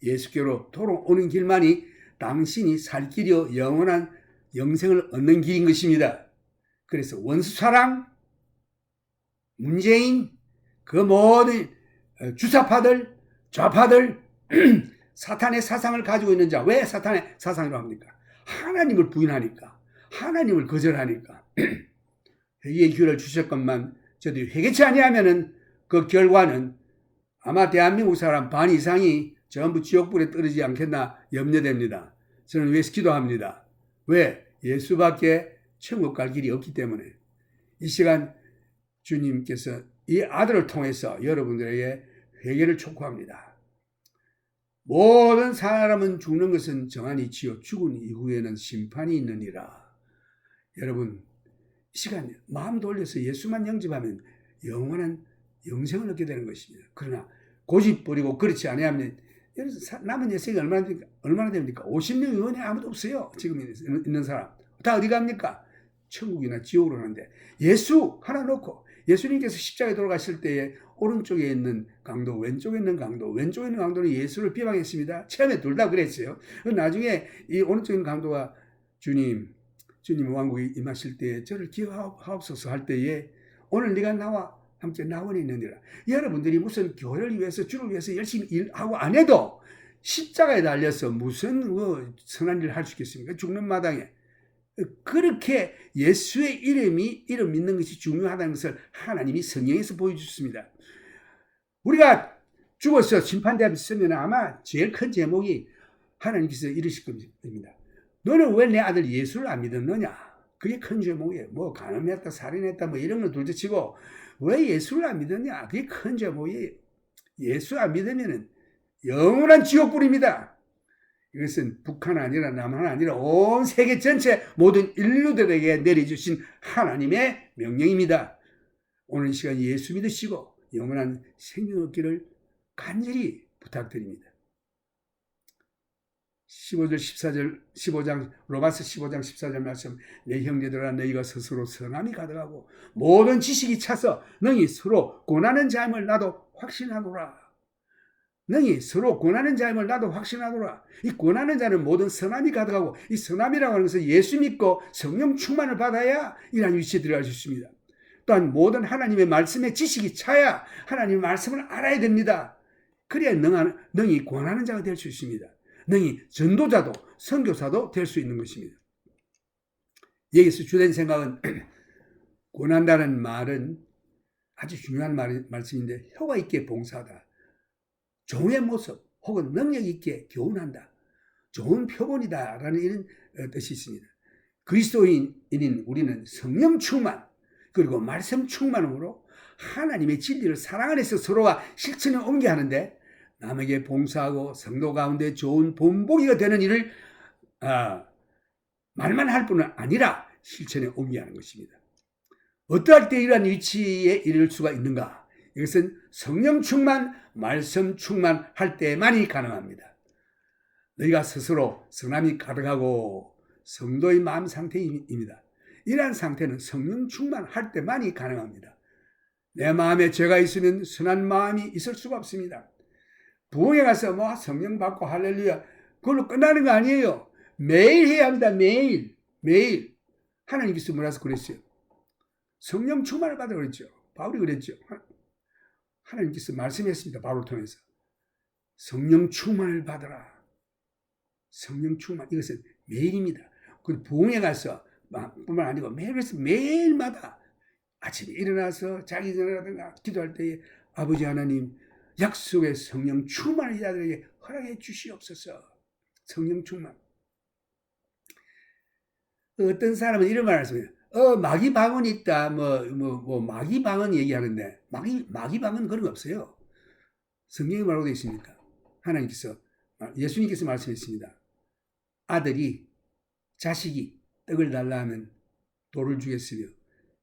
예수께로 돌아오는 길만이 당신이 살 길이요 영원한 영생을 얻는 길인 것입니다. 그래서 원수사랑, 문재인, 그 모든 주사파들, 좌파들, 사탄의 사상을 가지고 있는 자, 왜 사탄의 사상이라고 합니까? 하나님을 부인하니까, 하나님을 거절하니까. 회개의 기회를 주셨건만 저도 회개치 아니하면은 그 결과는 아마 대한민국 사람 반 이상이 전부 지옥불에 떨어지지 않겠나 염려됩니다. 저는 왜 기도합니다. 왜? 예수밖에 천국 갈 길이 없기 때문에. 이 시간 주님께서 이 아들을 통해서 여러분들에게 회개를 촉구합니다. 모든 사람은 죽는 것은 정한이치요 죽은 이후에는 심판이 있느니라. 여러분, 이 시간 마음 돌려서 예수만 영접하면 영원한 영생을 얻게 되는 것입니다. 그러나 고집 부리고 그렇지 않으면 남은 여생이 얼마나 됩니까? 50년 의원에 아무도 없어요. 지금 있는 사람. 다 어디 갑니까? 천국이나 지옥으로 가는데 예수 하나 놓고 예수님께서 십자가에 돌아가실 때에 오른쪽에 있는 강도, 왼쪽에 있는 강도, 왼쪽에 있는 강도는 예수를 비방했습니다. 처음에 둘 다 그랬어요. 나중에 이 오른쪽에 있는 강도가 주님 왕국에 임하실 때에 저를 기억하옵소서 할 때에 오늘 네가 나와 함께 나원에 있느니라. 여러분들이 무슨 교회를 위해서 주를 위해서 열심히 일하고 안 해도 십자가에 달려서 무슨 선한 일을 할 수 있겠습니까? 죽는 마당에. 그렇게 예수의 이름 믿는 것이 중요하다는 것을 하나님이 성경에서 보여주셨습니다. 우리가 죽어서 심판대 앞에 서면 아마 제일 큰 제목이 하나님께서 이러실 겁니다. 너는 왜 내 아들 예수를 안 믿었느냐? 그게 큰 제목이에요. 뭐 간음했다, 살인했다, 뭐 이런 걸 둘째치고 왜 예수를 안 믿었냐? 그게 큰 제목이에요. 예수 안 믿으면은 영원한 지옥불입니다. 이것은 북한 아니라 남한 아니라 온 세계 전체 모든 인류들에게 내려주신 하나님의 명령입니다. 오늘 시간 예수 믿으시고 영원한 생명 얻기를 간절히 부탁드립니다. 15장 로마서 15장 14절 말씀, 내 형제들아 너희가 스스로 선함이 가득하고 모든 지식이 차서 너희 서로 권하는 자임을 나도 확신하노라. 너희 서로 권하는 자임을 나도 확신하노라. 이 권하는 자는 모든 선함이 가득하고, 이 선함이라고 하는 것은 예수 믿고 성령 충만을 받아야 이런 위치에 들어갈 수 있습니다. 또한 모든 하나님의 말씀에 지식이 차야 하나님의 말씀을 알아야 됩니다. 그래야 너희 권하는 자가 될 수 있습니다. 너희 전도자도 선교사도 될 수 있는 것입니다. 여기서 주된 생각은 권한다는 말은 아주 중요한 말씀인데, 효과 있게 봉사하다, 종의 모습 혹은 능력 있게 교훈한다, 좋은 표본이다라는 이런 뜻이 있습니다. 그리스도인인 우리는 성령 충만 그리고 말씀 충만으로 하나님의 진리를 사랑 안에서 서로가 실천에 옮겨 하는데, 남에게 봉사하고 성도 가운데 좋은 본보기가 되는 일을 말만 할 뿐만 아니라 실천에 옮겨 하는 것입니다. 어떠할 때 이러한 위치에 이를 수가 있는가? 이것은 성령 충만, 말씀 충만할 때만이 가능합니다. 너희가 스스로 선함이 가득하고 성도의 마음 상태입니다. 이러한 상태는 성령 충만할 때만이 가능합니다. 내 마음에 죄가 있으면 선한 마음이 있을 수가 없습니다. 부흥에 가서 뭐 성령 받고 할렐루야 그걸로 끝나는 거 아니에요. 매일 해야 합니다. 매일 하나님께서 뭐라서 그랬어요? 성령 충만을 받아 그랬죠. 바울이 그랬죠. 하나님께서 말씀했습니다. 바울을 통해서 성령 충만을 받아라. 성령 충만, 이것은 매일입니다. 그리고 부흥에 가서 뿐만 아니고 매일마다 아침에 일어나서 자기 전이라든가 기도할 때에 아버지 하나님, 약속의 성령 충만을 자들에게 허락해 주시옵소서. 성령 충만. 어떤 사람은 이런 말을 했습니다. 마귀 방언 있다. 마귀 방언 얘기하는데, 마귀 방언 그런 거 없어요. 성경에 뭐라고 되어 있습니까? 예수님께서 말씀했습니다. 자식이 떡을 달라 하면 돌을 주겠으며,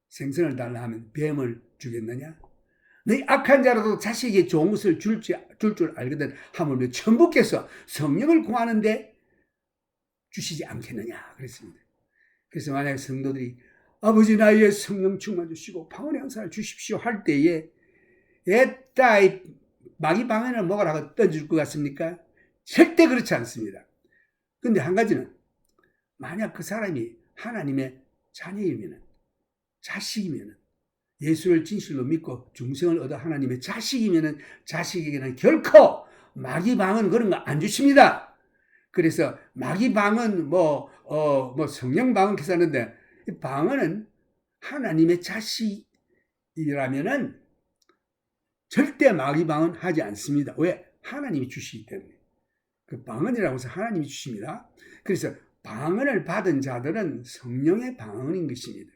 생선을 달라 하면 뱀을 주겠느냐? 너희 악한 자라도 자식에게 좋은 것을 줄 줄 알거든 하물며 천부께서 성령을 구하는데 주시지 않겠느냐 그랬습니다. 그래서 만약 성도들이 아버지 나에게 성령 충만 주시고 방언의 은사를 주십시오 할 때에 에따 마귀 방언을 먹으라고 던질 것 같습니까? 절대 그렇지 않습니다. 근데 한 가지는 만약 그 사람이 하나님의 자식이면 예수를 진실로 믿고 중생을 얻어 하나님의 자식이면 자식에게는 결코 마귀 방언 그런 거 안 주십니다. 그래서 마귀 방언 성령 방언 계산하는데 방언은 하나님의 자식이라면은 절대 마귀 방언 하지 않습니다. 왜? 하나님이 주시기 때문에. 그 방언이라고 해서 하나님이 주십니다. 그래서 방언을 받은 자들은 성령의 방언인 것입니다.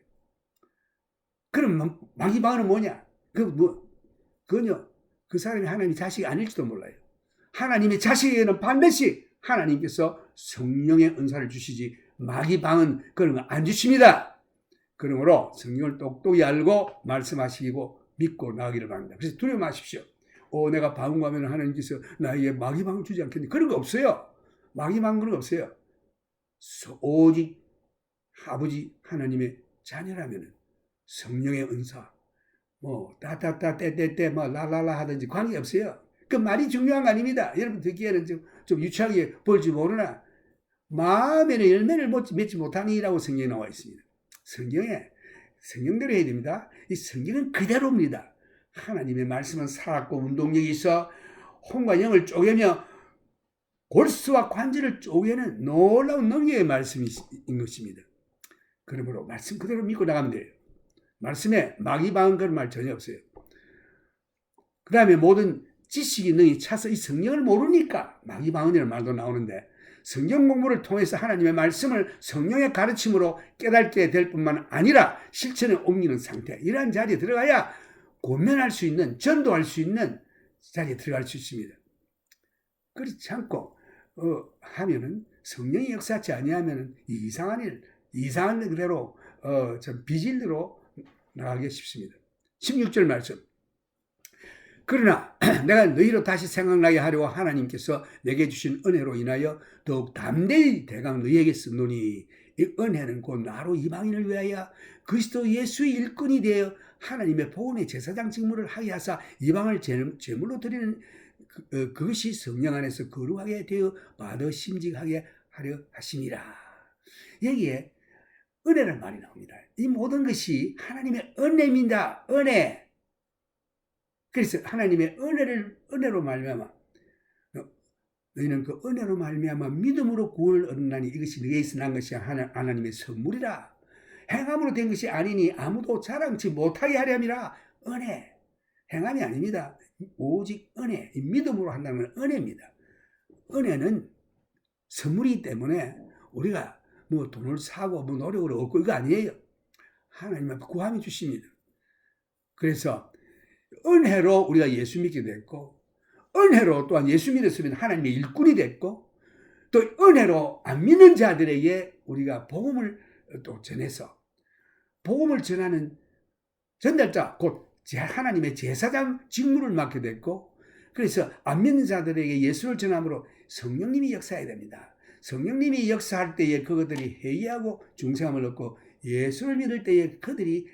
그럼 마귀 방언은 뭐냐? 그건요, 그 사람이 하나님의 자식이 아닐지도 몰라요. 하나님의 자식에게는 반드시 하나님께서 성령의 은사를 주시지 마귀 방언 그런 거 안 주십니다. 그러므로 성령을 똑똑히 알고 말씀하시고 믿고 나가기를 바랍니다. 그래서 두려워 마십시오. 내가 방언하면 하나님께서 나에게 마귀 방언 주지 않겠니? 그런 거 없어요. 마귀 방언 그런 거 없어요. 오직 아버지 하나님의 자녀라면 성령의 은사, 따따따, 떼떼떼, 라라라 하든지 관계없어요. 그 말이 중요한 거 아닙니다. 여러분 듣기에는 좀 유치하게 볼지 모르나, 마음에는 열매를 맺지 못하니라고 성경에 나와 있습니다. 성경대로 해야 됩니다. 이 성경은 그대로입니다. 하나님의 말씀은 살았고 운동력이 있어 혼과 영을 쪼개며 골수와 관절을 쪼개는 놀라운 능력의 말씀인 것입니다. 그러므로 말씀 그대로 믿고 나가면 돼요. 말씀에 마귀 방언 그런 말 전혀 없어요. 그 다음에 모든 지식이 능히 차서 이 성령을 모르니까 마귀 방언이라는 말도 나오는데, 성경 공부를 통해서 하나님의 말씀을 성령의 가르침으로 깨닫게 될 뿐만 아니라 실천에 옮기는 상태, 이러한 자리에 들어가야 권면할 수 있는, 전도할 수 있는 자리에 들어갈 수 있습니다. 그렇지 않고 하면은 성령이 역사하지 아니하면은 이상한 그대로 좀 비질대로 나가기 쉽습니다. 16절 말씀. 그러나 내가 너희로 다시 생각나게 하려고 하나님께서 내게 주신 은혜로 인하여 더욱 담대히 대강 너희에게 쓰노니, 이 은혜는 곧 나로 이방인을 위하여 그리스도 예수의 일꾼이 되어 하나님의 복음의 제사장 직무를 하게 하사 이방을 제물로 드리는 그것이 성령 안에서 거룩하게 되어 받아 심직하게 하려 하심이라. 여기에 은혜란 말이 나옵니다. 이 모든 것이 하나님의 은혜입니다. 은혜. 그래서 하나님의 은혜로 말미암아 너희는 그 은혜로 말미암아 믿음으로 구원을 얻나니 이것이 너희에게서 난 것이 하나님의 선물이라. 행함으로 된 것이 아니니 아무도 자랑치 못하게 하렴이라. 은혜. 행함이 아닙니다. 오직 은혜. 믿음으로 한다는 건 은혜입니다. 은혜는 선물이기 때문에 우리가 돈을 사고 노력을 얻고 이거 아니에요. 하나님 앞에 구함이 주십니다. 그래서 은혜로 우리가 예수 믿게 됐고, 은혜로 또한 예수 믿었으면 하나님의 일꾼이 됐고, 또 은혜로 안 믿는 자들에게 우리가 복음을 또 전해서 복음을 전하는 전달자, 곧 하나님의 제사장 직무를 맡게 됐고, 그래서 안 믿는 자들에게 예수를 전함으로 성령님이 역사해야 됩니다. 성령님이 역사할 때에 그것들이 회개하고 중생함을 얻고, 예수를 믿을 때에 그들이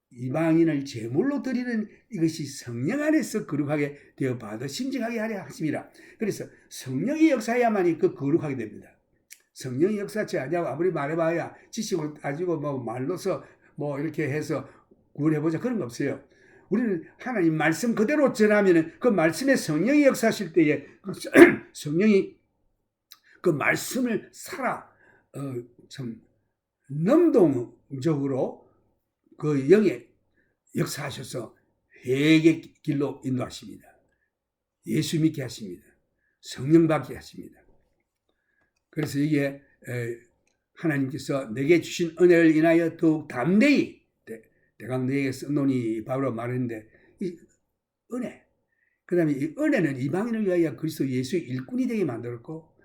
이방인을 제물로 드리는 이것이 성령 안에서 거룩하게 되어 받아 심직하게 하려 하심이라. 그래서 성령이 역사해야만이 그 거룩하게 됩니다. 성령이 역사하지 않냐고 아무리 말해봐야 지식으로 따지고 말로서 이렇게 해서 구원해보자 그런 거 없어요. 우리는 하나님 말씀 그대로 전하면 그 말씀에 성령이 역사하실 때에 성령이 그 말씀을 참 능동적으로 그 영에 역사하셔서 회개의 길로 인도하십니다. 예수 믿게 하십니다. 성령 받게 하십니다. 그래서 이게 하나님께서 내게 주신 은혜를 인하여 더욱 담대히 대강 너에게 썼노니 바울은 말했는데, 이 은혜, 그 다음에 이 은혜는 이방인을 위하여 그리스도 예수의 일꾼이 되게 만들었고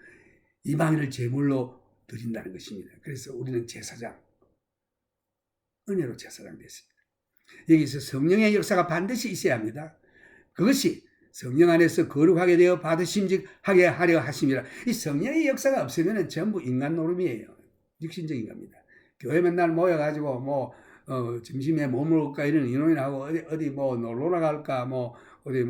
이방인을 제물로 드린다는 것입니다. 그래서 우리는 제사장, 은혜로 제사장 됐습니다. 여기서 성령의 역사가 반드시 있어야 합니다. 그것이 성령 안에서 거룩하게 되어 받으심직하게 하려 하심이라. 이 성령의 역사가 없으면 전부 인간 노름이에요. 육신적인 겁니다. 교회 맨날 모여가지고 점심에 뭐 먹을까 이런 의논이나 하고 어디 놀러 나갈까 어디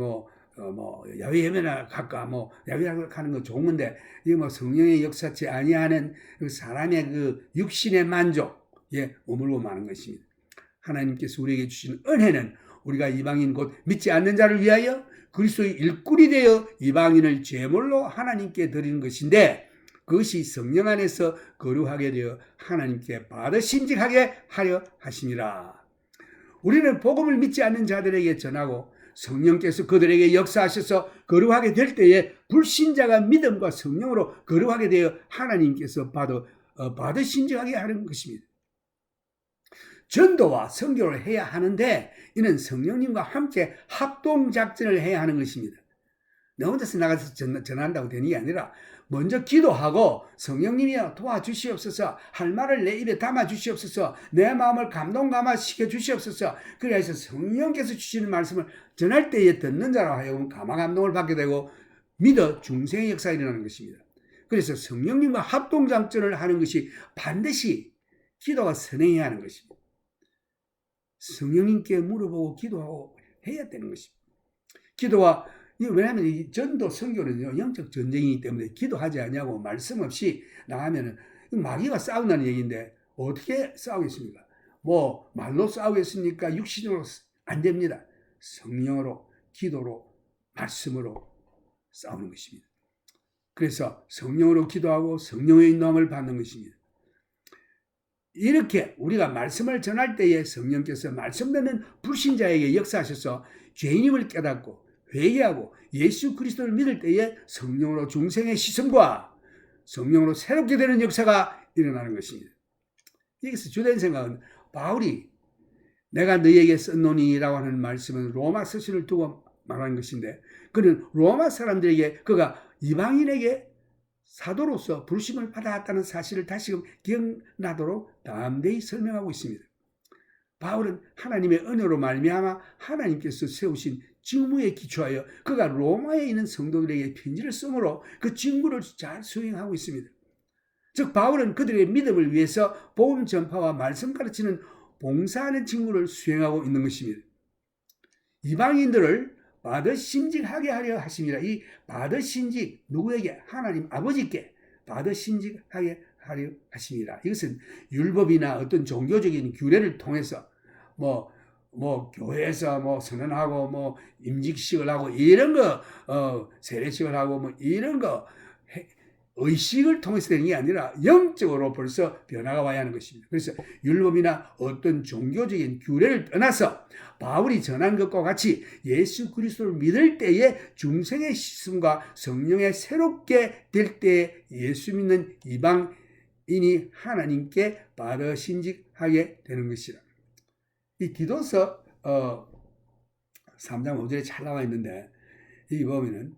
야외 예배나 갈까 야외 가는 거 좋은데 이게 성령의 역사치 아니하는 그 사람의 그 육신의 만족에 머물고 마는 것입니다. 하나님께서 우리에게 주신 은혜는 우리가 이방인 곧 믿지 않는 자를 위하여 그리스도의 일꾼이 되어 이방인을 제물로 하나님께 드리는 것인데, 그것이 성령 안에서 거룩하게 되어 하나님께 받으심직하게 하려 하심이라. 우리는 복음을 믿지 않는 자들에게 전하고 성령께서 그들에게 역사하셔서 거룩하게 될 때에 불신자가 믿음과 성령으로 거룩하게 되어 하나님께서 받으심직하게 하는 것입니다. 전도와 선교를 해야 하는데 이는 성령님과 함께 합동작전을 해야 하는 것입니다. 너 혼자서 나가서 전한다고 되는 게 아니라 먼저 기도하고 성령님이 도와주시옵소서, 할 말을 내 입에 담아주시옵소서, 내 마음을 감동감화시켜 주시옵소서. 그래서 성령께서 주시는 말씀을 전할 때에 듣는 자로 하여금 감화감동을 받게 되고 믿어 중생의 역사가 일어나는 것입니다. 그래서 성령님과 합동작전을 하는 것이 반드시 기도가 선행해야 하는 것입니다. 성령님께 물어보고 기도하고 해야 되는 것입니다. 기도와, 왜냐하면 이 전도 선교는요, 영적 전쟁이기 때문에 기도하지 않냐고 말씀 없이 나가면은 마귀가 싸운다는 얘기인데 어떻게 싸우겠습니까? 말로 싸우겠습니까? 육신으로 안 됩니다. 성령으로, 기도로, 말씀으로 싸우는 것입니다. 그래서 성령으로 기도하고 성령의 인도함을 받는 것입니다. 이렇게 우리가 말씀을 전할 때에 성령께서 말씀 듣는 불신자에게 역사하셔서 죄인임을 깨닫고 회개하고 예수 그리스도를 믿을 때에 성령으로 중생의 시선과 성령으로 새롭게 되는 역사가 일어나는 것입니다. 여기서 주된 생각은 바울이 내가 너희에게 썼노니라고 하는 말씀은 로마 서신을 두고 말하는 것인데, 그는 로마 사람들에게 그가 이방인에게 사도로서 부르심을 받아왔다는 사실을 다시금 기억나도록 담대히 설명하고 있습니다. 바울은 하나님의 은혜로 말미암아 하나님께서 세우신 직무에 기초하여 그가 로마에 있는 성도들에게 편지를 쓰므로 그 직무를 잘 수행하고 있습니다. 즉 바울은 그들의 믿음을 위해서 복음 전파와 말씀 가르치는 봉사하는 직무를 수행하고 있는 것입니다. 이방인들을 받으심직하게 하려 하심이라. 이 받으심직, 누구에게? 하나님 아버지께 받으심직하게 하려 하심이라. 이것은 율법이나 어떤 종교적인 규례를 통해서 교회에서 선언하고 임직식을 하고 이런 거 세례식을 하고 이런 거 의식을 통해서 되는 게 아니라 영적으로 벌써 변화가 와야 하는 것입니다. 그래서 율법이나 어떤 종교적인 규례를 떠나서 바울이 전한 것과 같이 예수 그리스도를 믿을 때에 중생의 시선과 성령에 새롭게 될 때에 예수 믿는 이방인이 하나님께 받으심직하게 되는 것이라. 이 디도서 3장 5절에 잘 나와 있는데, 여기 보면은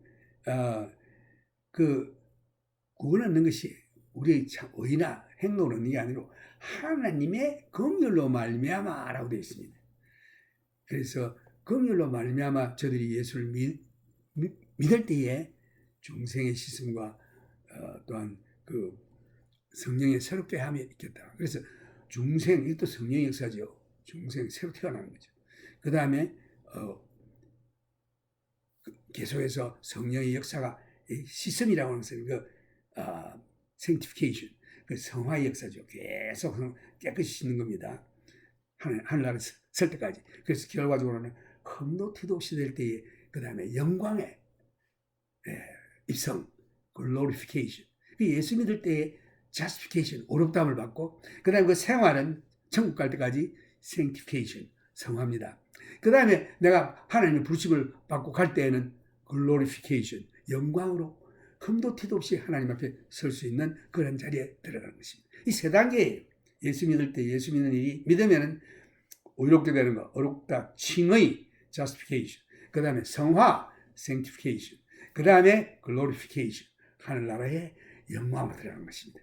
구원 얻는 것이 우리의 의나 행동으로 얻는 게 아니라 하나님의 긍휼로 말미암아라고 되어 있습니다. 그래서 긍휼로 말미암아 저들이 예수를 믿을 때에 중생의 시선과 또한 그 성령의 새롭게 함이 있겠다. 그래서 중생, 이것도 성령의 역사죠. 중생 새로 태어나는 거죠. 그 다음에 계속해서 성령의 역사가 시선이라고 하는 것은 sanctification, 그 성화의 역사죠. 계속 깨끗이 씻는 겁니다. 하늘나라에 설 때까지. 그래서 결과적으로는 흠도 티도 없이 될 때에 그 다음에 영광의 입성, glorification. 예수 믿을 때에 justification, 어렵다함을 받고, 그 다음에 그 생활은 천국 갈 때까지 sanctification, 성화입니다. 그 다음에 내가 하나님의 부르심을 받고 갈 때에는 glorification, 영광으로 흠도 티도 없이 하나님 앞에 설 수 있는 그런 자리에 들어가는 것입니다. 이 세 단계예요. 예수 믿을 때 예수 믿는 일이 믿으면 의롭게 되는 거, 의롭다, 칭의, justification, 그 다음에 성화, sanctification, 그 다음에 glorification, 하늘나라의 영광으로 들어가는 것입니다.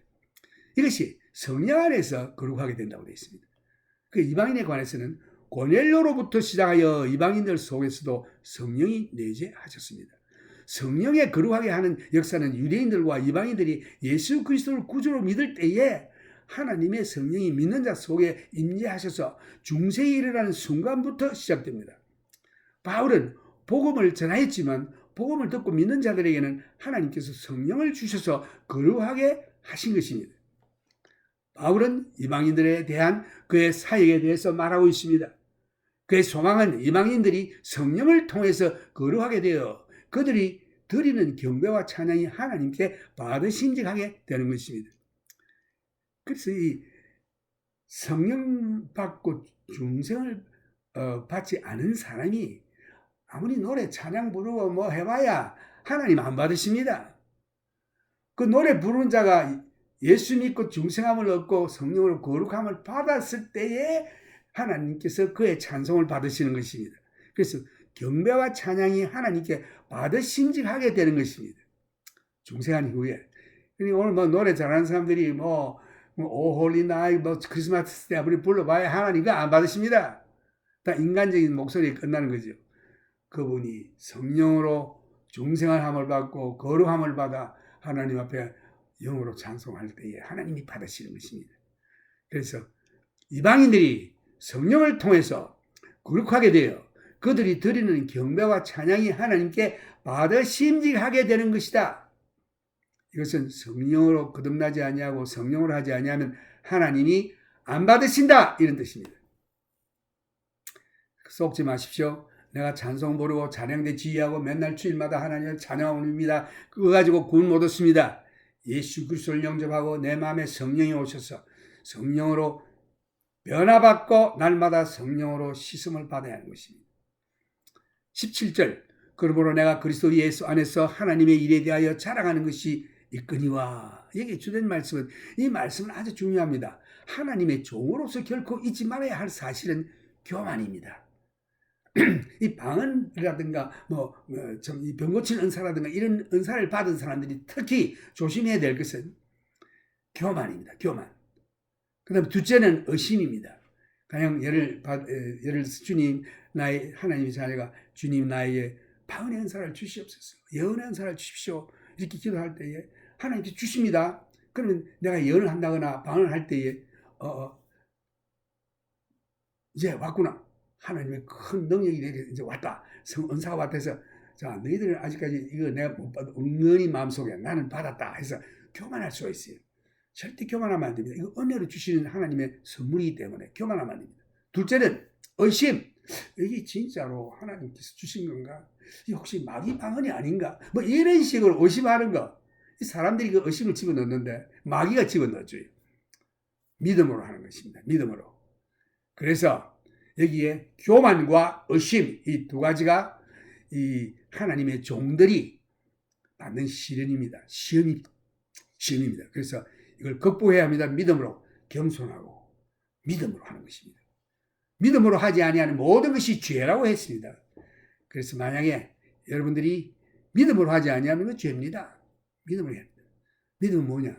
이것이 성령 안에서 거룩하게 된다고 되어 있습니다. 그 이방인에 관해서는 고넬료로부터 시작하여 이방인들 속에서도 성령이 내재하셨습니다. 성령에 거룩하게 하는 역사는 유대인들과 이방인들이 예수 그리스도를 구주로 믿을 때에 하나님의 성령이 믿는 자 속에 임재하셔서 중생에 일어나는 순간부터 시작됩니다. 바울은 복음을 전하였지만 복음을 듣고 믿는 자들에게는 하나님께서 성령을 주셔서 거룩하게 하신 것입니다. 바울은 이방인들에 대한 그의 사역에 대해서 말하고 있습니다. 그의 소망은 이방인들이 성령을 통해서 거룩하게 되어 그들이 드리는 경배와 찬양이 하나님께 받으심직하게 되는 것입니다. 그래서 이 성령 받고 중생을 받지 않은 사람이 아무리 노래 찬양 부르고 뭐 해봐야 하나님 안 받으십니다. 그 노래 부르는 자가 예수 믿고 중생함을 얻고 성령으로 거룩함을 받았을 때에 하나님께서 그의 찬송을 받으시는 것입니다. 그래서 경배와 찬양이 하나님께 받으심직하게 되는 것입니다. 중생한 이후에. 오늘 뭐 노래 잘하는 사람들이 오 홀리 나이 크리스마스 때 아무리 불러봐야 하나님과 안 받으십니다. 다 인간적인 목소리에 끝나는 거죠. 그분이 성령으로 중생함을 받고 거룩함을 받아 하나님 앞에 영으로 찬송할 때에 하나님이 받으시는 것입니다. 그래서 이방인들이 성령을 통해서 거룩하게 되어 그들이 드리는 경배와 찬양이 하나님께 받으심직하게 되는 것이다. 이것은 성령으로 거듭나지 아니하고 성령으로 하지 아니하면 하나님이 안 받으신다 이런 뜻입니다. 속지 마십시오. 내가 찬송 부르고 찬양대 지휘하고 맨날 주일마다 하나님을 찬양합니다. 그거 가지고 구원 못 얻습니다. 예수 그리스도를 영접하고 내 마음에 성령이 오셔서 성령으로 변화받고 날마다 성령으로 씻음을 받아야 하는 것입니다. 17절 그러므로 내가 그리스도 예수 안에서 하나님의 일에 대하여 자랑하는 것이 있거니와. 여기 주된 말씀은 이 말씀은 아주 중요합니다. 하나님의 종으로서 결코 잊지 말아야 할 사실은 교만입니다. 이 방언이라든가 이 병 고치는 은사라든가 이런 은사를 받은 사람들이 특히 조심해야 될 것은 교만입니다. 교만. 그 다음에 둘째는 의심입니다. 그냥 예를 들어서 주님 나의 하나님의 자녀가 주님 나에게 방언의 은사를 주시옵소서, 예언의 은사를 주십시오 이렇게 기도할 때에 하나님께 주십니다. 그러면 내가 예언을 한다거나 방언을 할 때에 이제 왔구나. 하나님의 큰 능력이 내게 이제 왔다. 은사가 왔다 해서 자 너희들은 아직까지 이거 내가 못 받아 은근히 마음속에 나는 받았다 해서 교만할 수가 있어요. 절대 교만하면 안 됩니다. 이거 은혜로 주시는 하나님의 선물이기 때문에 교만하면 안 됩니다. 둘째는 의심. 이게 진짜로 하나님께서 주신 건가? 혹시 마귀 방언이 아닌가? 이런 식으로 의심하는 거. 이 사람들이 그 의심을 집어넣는데 마귀가 집어넣어줘. 믿음으로 하는 것입니다. 믿음으로. 그래서 여기에 교만과 의심 이 두 가지가 이 하나님의 종들이 받는 시련입니다. 시험입니다. 그래서 이걸 극복해야 합니다. 믿음으로 겸손하고 믿음으로 하는 것입니다. 믿음으로 하지 아니하는 모든 것이 죄라고 했습니다. 그래서 만약에 여러분들이 믿음으로 하지 아니하는 건 죄입니다. 믿음으로 해야 합니다. 믿음은 뭐냐?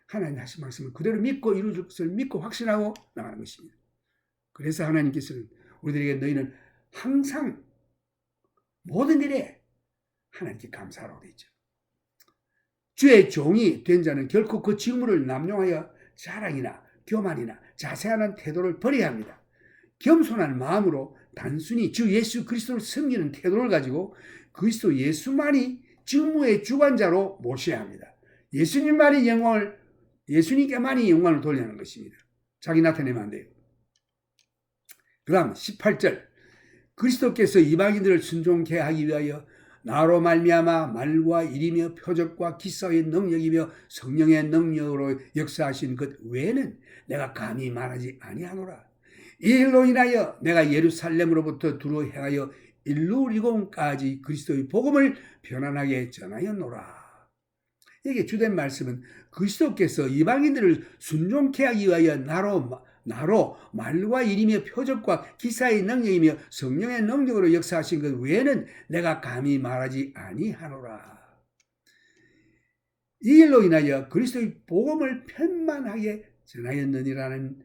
하나님 하신 말씀을 그대로 믿고 이루어질 것을 믿고 확신하고 나가는 것입니다. 그래서 하나님께서는 우리들에게 너희는 항상 모든 일에 하나님께 감사하라고 되어 있죠. 주의 종이 된 자는 결코 그 직무를 남용하여 자랑이나 교만이나 자세한 태도를 버려야 합니다. 겸손한 마음으로 단순히 주 예수 그리스도를 섬기는 태도를 가지고 그리스도 예수만이 직무의 주관자로 모셔야 합니다. 예수님만이 예수님께만이 영광을 돌려야 하는 것입니다. 자기 나타내면 안 돼요. 그 다음 18절 그리스도께서 이방인들을 순종케 하기 위하여 나로 말미암아 말과 일이며 표적과 기사의 능력이며 성령의 능력으로 역사하신 것 외에는 내가 감히 말하지 아니하노라. 이 일로 인하여 내가 예루살렘으로부터 두루 행하여 일루리공까지 그리스도의 복음을 편안하게 전하였노라. 이게 주된 말씀은 그리스도께서 이방인들을 순종케 하기 위하여 나로 말과 일이며 표적과 기사의 능력이며 성령의 능력으로 역사하신 것 외에는 내가 감히 말하지 아니하노라. 이 일로 인하여 그리스도의 복음을 편만하게 전하였느니라는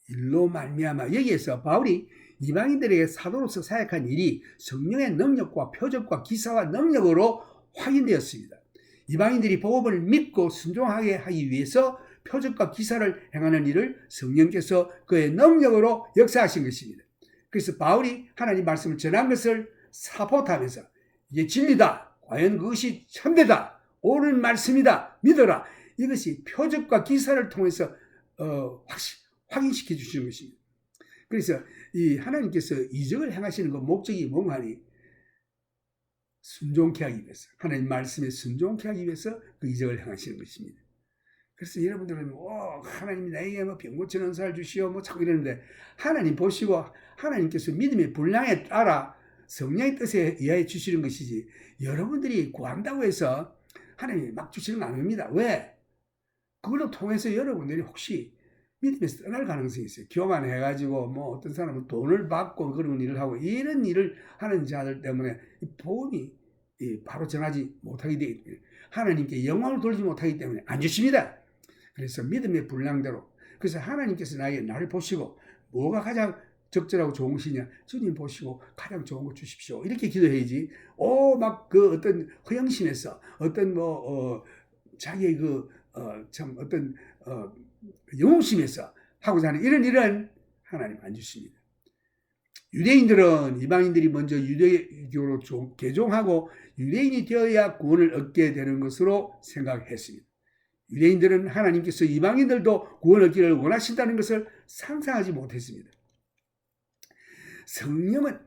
일로 말미암아, 여기에서 바울이 이방인들에게 사도로서 사역한 일이 성령의 능력과 표적과 기사와 능력으로 확인되었습니다. 이방인들이 복음을 믿고 순종하게 하기 위해서 표적과 기사를 행하는 일을 성령께서 그의 능력으로 역사하신 것입니다. 그래서 바울이 하나님 말씀을 전한 것을 사포하면서 이게 진리다, 과연 그것이 참되다, 옳은 말씀이다, 믿어라, 이것이 표적과 기사를 통해서 확인시켜 주시는 것입니다. 그래서 이 하나님께서 이적을 행하시는 그 목적이 뭔가 하니 순종케 하기 위해서, 하나님 말씀에 순종케 하기 위해서 그 이적을 행하시는 것입니다. 그래서 여러분들은 하나님이 나에게 병 고치는 은사를 주시오 자꾸 이러는데, 하나님 보시고 하나님께서 믿음의 분량에 따라 성령의 뜻에 의하여 주시는 것이지, 여러분들이 구한다고 해서 하나님이 막 주시는 건 아닙니다. 왜? 그걸로 통해서 여러분들이 혹시 믿음에서 떠날 가능성이 있어요. 교만해가지고 어떤 사람은 돈을 받고 그런 일을 하고 이런 일을 하는 자들 때문에 복음이 바로 전하지 못하게 되기 때문에, 하나님께 영광을 돌리지 못하기 때문에 안 주십니다. 그래서 믿음의 분량대로, 그래서 하나님께서 나를 보시고 뭐가 가장 적절하고 좋은 것이냐, 주님 보시고 가장 좋은 거 주십시오, 이렇게 기도해야지 막 그 어떤 허영심에서 어떤 자기의 어떤 영웅심에서 하고자 하는 이런 일은 하나님 안 주십니다. 유대인들은 이방인들이 먼저 유대교로 개종하고 유대인이 되어야 구원을 얻게 되는 것으로 생각했습니다. 유대인들은 하나님께서 이방인들도 구원을 얻기를 원하신다는 것을 상상하지 못했습니다. 성령은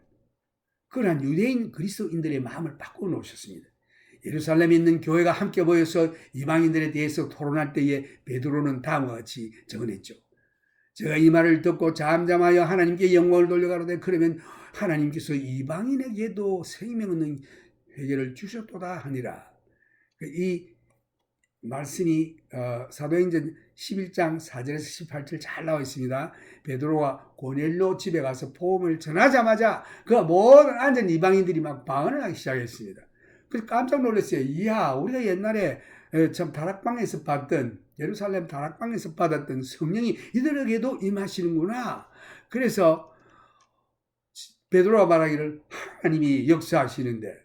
그러한 유대인 그리스도인들의 마음을 바꾸어 놓으셨습니다. 예루살렘에 있는 교회가 함께 모여서 이방인들에 대해서 토론할 때에 베드로는 다음과 같이 증언했죠. 제가 이 말을 듣고 잠잠하여 하나님께 영광을 돌려가로되 그러면 하나님께서 이방인에게도 생명 없는 회개를 주셨도다 하니라. 이 말씀이 사도행전 11장 4절에서 18절 잘 나와 있습니다. 베드로가 고넬료 집에 가서 복음을 전하자마자 그 모든 앉은 이방인들이 막 방언을 하기 시작했습니다. 그래서 깜짝 놀랐어요. 이야, 우리가 옛날에 참 다락방에서 봤던, 예루살렘 다락방에서 받았던 성령이 이들에게도 임하시는구나. 그래서 베드로가 말하기를 하나님이 역사하시는데,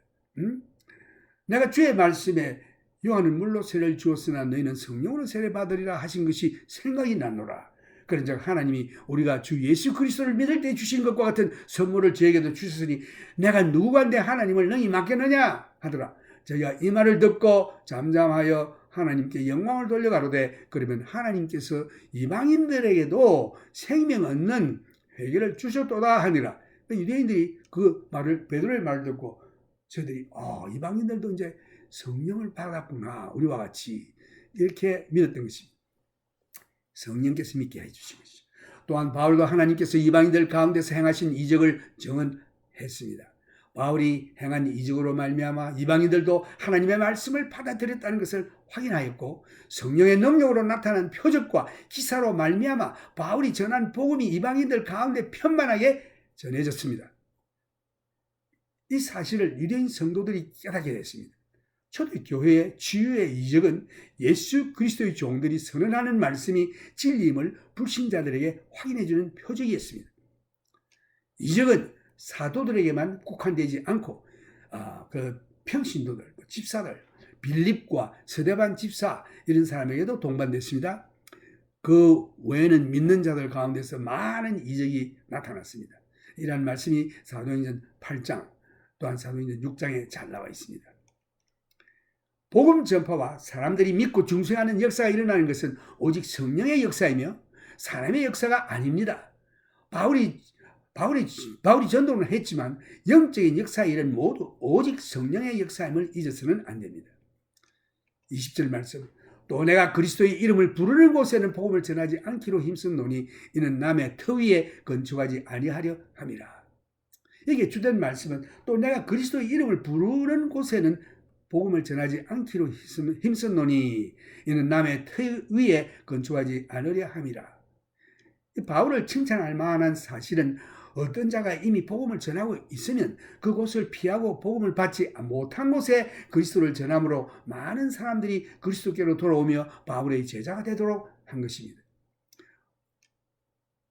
내가 주의 말씀에 요한은 물로 세례를 주었으나 너희는 성령으로 세례 받으리라 하신 것이 생각이 나노라. 그런즉 하나님이 우리가 주 예수 그리스도를 믿을 때 주신 것과 같은 선물을 저에게도 주셨으니 내가 누구간데 하나님을 능히 맡겠느냐 하더라. 저희가 이 말을 듣고 잠잠하여 하나님께 영광을 돌려가로되 그러면 하나님께서 이방인들에게도 생명 얻는 회개를 주셨도다 하니라. 유대인들이 그 말을, 베드로의 말을 듣고 저희들이 이방인들도 이제 성령을 받았구나, 우리와 같이, 이렇게 믿었던 것입니다. 성령께서 믿게 해주신 것이죠. 또한 바울도 하나님께서 이방인들 가운데서 행하신 이적을 증언했습니다. 바울이 행한 이적으로 말미암아 이방인들도 하나님의 말씀을 받아들였다는 것을 확인하였고, 성령의 능력으로 나타난 표적과 기사로 말미암아 바울이 전한 복음이 이방인들 가운데 편만하게 전해졌습니다. 이 사실을 유대인 성도들이 깨닫게 됐습니다. 초대교회의 치유의 이적은 예수 그리스도의 종들이 선언하는 말씀이 진리임을 불신자들에게 확인해주는 표적이었습니다. 이적은 사도들에게만 국한되지 않고 그 평신도들, 집사들, 빌립과 스데반 집사 이런 사람에게도 동반됐습니다. 그 외에는 믿는 자들 가운데서 많은 이적이 나타났습니다. 이런 말씀이 사도행전 8장 또한 사도행전 6장에 잘 나와 있습니다. 복음 전파와 사람들이 믿고 중생하는 역사가 일어나는 것은 오직 성령의 역사이며 사람의 역사가 아닙니다. 바울이 전도를 했지만 영적인 역사의 일은 모두 오직 성령의 역사임을 잊어서는 안 됩니다. 20절 말씀, 또 내가 그리스도의 이름을 부르는 곳에는 복음을 전하지 않기로 힘썼노니 이는 남의 터 위에 건축하지 아니하려 함이라. 이게 주된 말씀은 또 내가 그리스도의 이름을 부르는 곳에는 복음을 전하지 않기로 힘썼노니 이는 남의 터 위에 건축하지 않으려 함이라. 바울을 칭찬할 만한 사실은 어떤 자가 이미 복음을 전하고 있으면 그곳을 피하고 복음을 받지 못한 곳에 그리스도를 전함으로 많은 사람들이 그리스도께로 돌아오며 바울의 제자가 되도록 한 것입니다.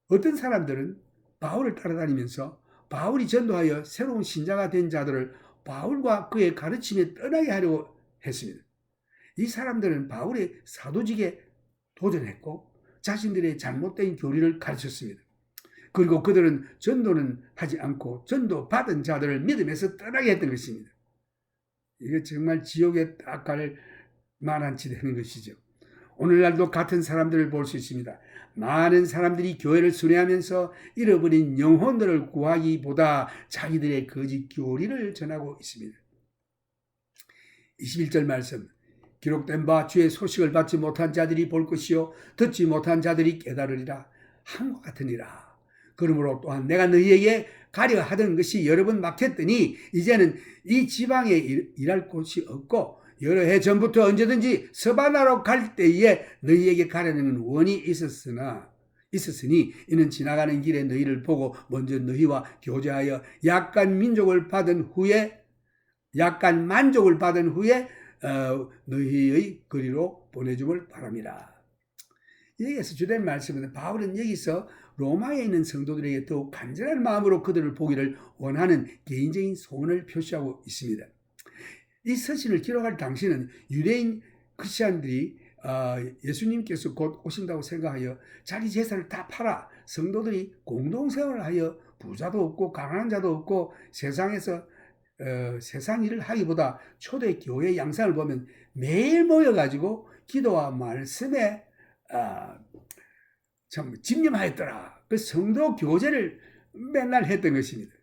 어떤 사람들은 바울을 따라다니면서 바울이 전도하여 새로운 신자가 된 자들을 바울과 그의 가르침에 떠나게 하려고 했습니다. 이 사람들은 바울의 사도직에 도전했고 자신들의 잘못된 교리를 가르쳤습니다. 그리고 그들은 전도는 하지 않고 전도 받은 자들을 믿음에서 떠나게 했던 것입니다. 이게 정말 지옥에 딱 갈 만한 짓 하는 것이죠. 오늘날도 같은 사람들을 볼 수 있습니다. 많은 사람들이 교회를 순회하면서 잃어버린 영혼들을 구하기보다 자기들의 거짓 교리를 전하고 있습니다. 21절 말씀, 기록된 바 주의 소식을 받지 못한 자들이 볼 것이요 듣지 못한 자들이 깨달으리라 함과 같으니라. 그러므로 또한 내가 너희에게 가려 하던 것이 여러 번 막혔더니 이제는 이 지방에 일할 곳이 없고 여러 해 전부터 언제든지 서바나로 갈 때에 너희에게 가려는 원이 있었으니 이는 지나가는 길에 너희를 보고 먼저 너희와 교제하여 약간 만족을 받은 후에 너희의 거리로 보내줌을 바랍니다. 여기에서 주된 말씀은 바울은 여기서 로마에 있는 성도들에게 더욱 간절한 마음으로 그들을 보기를 원하는 개인적인 소원을 표시하고 있습니다. 이 서신을 기록할 당시는 유대인 크리스천들이 예수님께서 곧 오신다고 생각하여 자기 재산을 다 팔아 성도들이 공동생활을 하여 부자도 없고 가난한 자도 없고 세상에서 세상 일을 하기보다 초대 교회 양상을 보면 매일 모여가지고 기도와 말씀에 참 집념하였더라. 그 성도 교제를 맨날 했던 것입니다.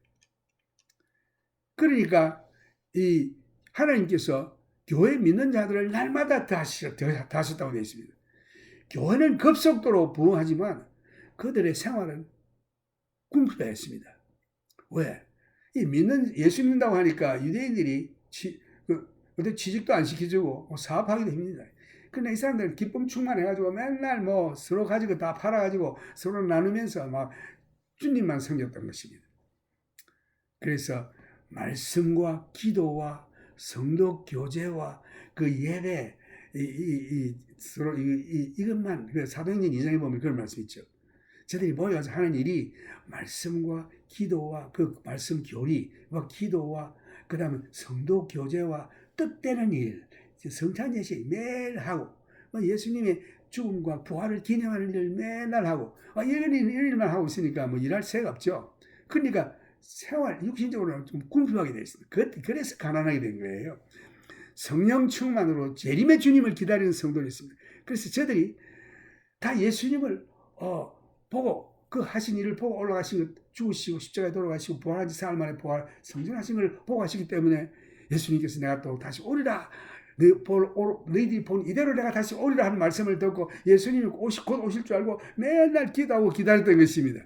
그러니까 이 하나님께서 교회 믿는 자들을 날마다 다하셨다고 되어 있습니다. 교회는 급속도로 부흥하지만 그들의 생활은 궁핍했습니다. 왜? 이 예수 믿는다고 하니까 유대인들이 어떤 취직도 안 시켜주고 사업하기도 힘듭니다. 그런데 이 사람들은 기쁨 충만해가지고 맨날 서로 가지고 다 팔아가지고 서로 나누면서 막 주님만 섬겼던 것입니다. 그래서 말씀과 기도와 성도 교제와 그 예배, 서로 이것만 사도행전 2장에 보면 그런 말씀 있죠. 저들이 모여서 하는 일이 말씀과 기도와 그 말씀 교리와 기도와 그 다음에 성도 교제와 뜻되는 일, 성찬 예식 매일 하고 예수님의 죽음과 부활을 기념하는 일을 맨날 하고 이런 일만 하고 있으니까 일할 새가 없죠. 그러니까 생활 육신적으로 좀 궁핍하게 되어 있습니다. 그래서 가난하게 된 거예요. 성령 충만으로 재림의 주님을 기다리는 성도들이 있습니다. 그래서 저들이 다 예수님을 보고 그 하신 일을 보고 올라가신 것, 죽으시고 십자가에 돌아가시고 부활한 지 사흘 만에 성전하신 걸 보고 하시기 때문에 예수님께서 내가 또 다시 오리라, 너희들이 본 이대로 내가 다시 오리라 하는 말씀을 듣고 예수님이 곧 오실 줄 알고 맨날 기도하고 기다렸던 것입니다.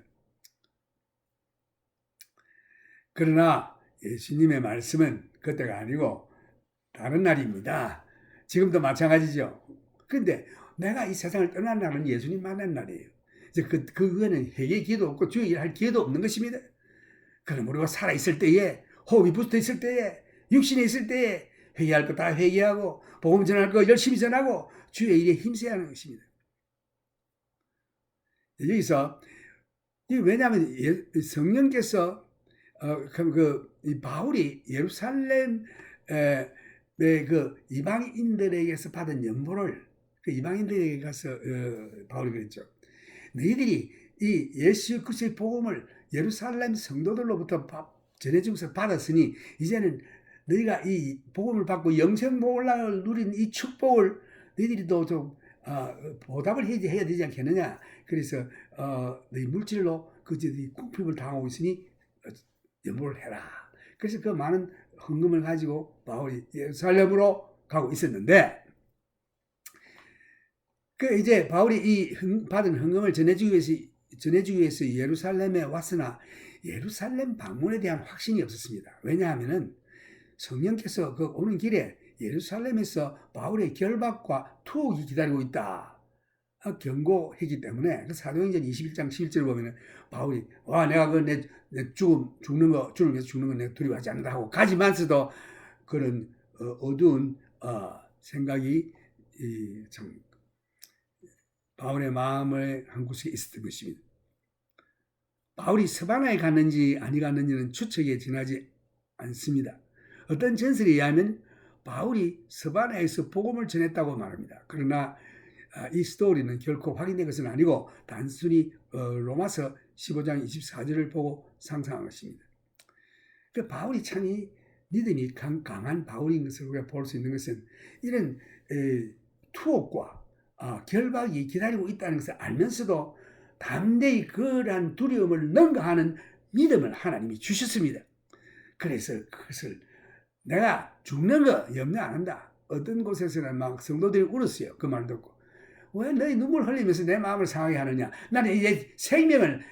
그러나 예수님의 말씀은 그때가 아니고 다른 날입니다. 지금도 마찬가지죠. 그런데 내가 이 세상을 떠난 날은 예수님 만난 날이에요. 이제 그 후에는 회개 기도 없고 주의 일할 기회도 없는 것입니다. 그럼 우리가 살아있을 때에, 호흡이 붙어 있을 때에, 육신에 있을 때에 회개할 거 다 회개하고 복음 전할 거 열심히 전하고 주의 일에 힘써야 하는 것입니다. 여기서 왜냐하면 성령께서 이 바울이 예루살렘의 그 이방인들에게서 받은 연보를 그 이방인들에게 가서 바울이 그랬죠. 너희들이 이 예수 그리스도의 복음을 예루살렘 성도들로부터 전해주면서 받았으니 이제는 너희가 이 복음을 받고 영생복을 누린 이 축복을 너희들이 또 좀 보답을 해야 되지 않겠느냐. 그래서 너희 물질로 그들이 궁핍을 당하고 있으니 연보를 해라. 그래서 그 많은 헌금을 가지고 바울이 예루살렘으로 가고 있었는데 그 이제 바울이 이 받은 헌금을 전해주기 위해서 예루살렘에 왔으나 예루살렘 방문에 대한 확신이 없었습니다. 왜냐하면 성령께서 그 오는 길에 예루살렘에서 바울의 결박과 투옥이 기다리고 있다 경고했기 때문에 그 사도행전 21장 11절을 보면 바울이 내가 내 죽는 거 주를 위해서 죽는 건 내가 두려워하지 않는다 하고 가지만서도 그런 어두운 생각이 참 바울의 마음의 한 구석에 있었던 것입니다. 바울이 스바나에 갔는지 아니 갔는지는 추측에 지나지 않습니다. 어떤 전설에 의하면 바울이 스바나에서 복음을 전했다고 말합니다. 그러나 이 스토리는 결코 확인된 것은 아니고 단순히 로마서 15장 24절을 보고 상상한 것입니다. 그 바울이 참이 믿음이 강한 바울인 것을 우리가 볼 수 있는 것은 이런 투옥과 결박이 기다리고 있다는 것을 알면서도 담대히 그러한 두려움을 능가하는 믿음을 하나님이 주셨습니다. 그래서 그것을 내가 죽는 거 염려 안 한다. 어떤 곳에서는 막 성도들이 울었어요. 그 말 듣고. 왜 너희 눈물 흘리면서 내 마음을 상하게 하느냐. 나는 이제 생명을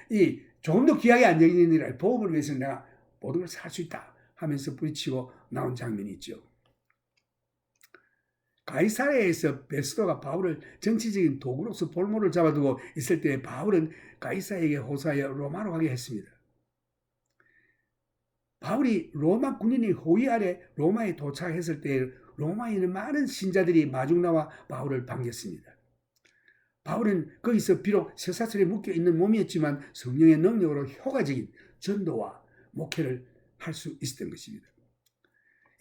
조금 더 귀하게 안 여기느니라. 복음을 위해서 내가 모든 걸 살 수 있다 하면서 부딪히고 나온 장면이 있죠. 가이사랴에서 베스도가 바울을 정치적인 도구로서 볼모를 잡아두고 있을 때 바울은 가이사에게 호소하여 로마로 가게 했습니다. 바울이 로마 군인의 호위 아래 로마에 도착했을 때 로마에 있는 많은 신자들이 마중 나와 바울을 반겼습니다. 바울은 거기서 비록 쇠사슬에 묶여있는 몸이었지만 성령의 능력으로 효과적인 전도와 목회를 할 수 있었던 것입니다.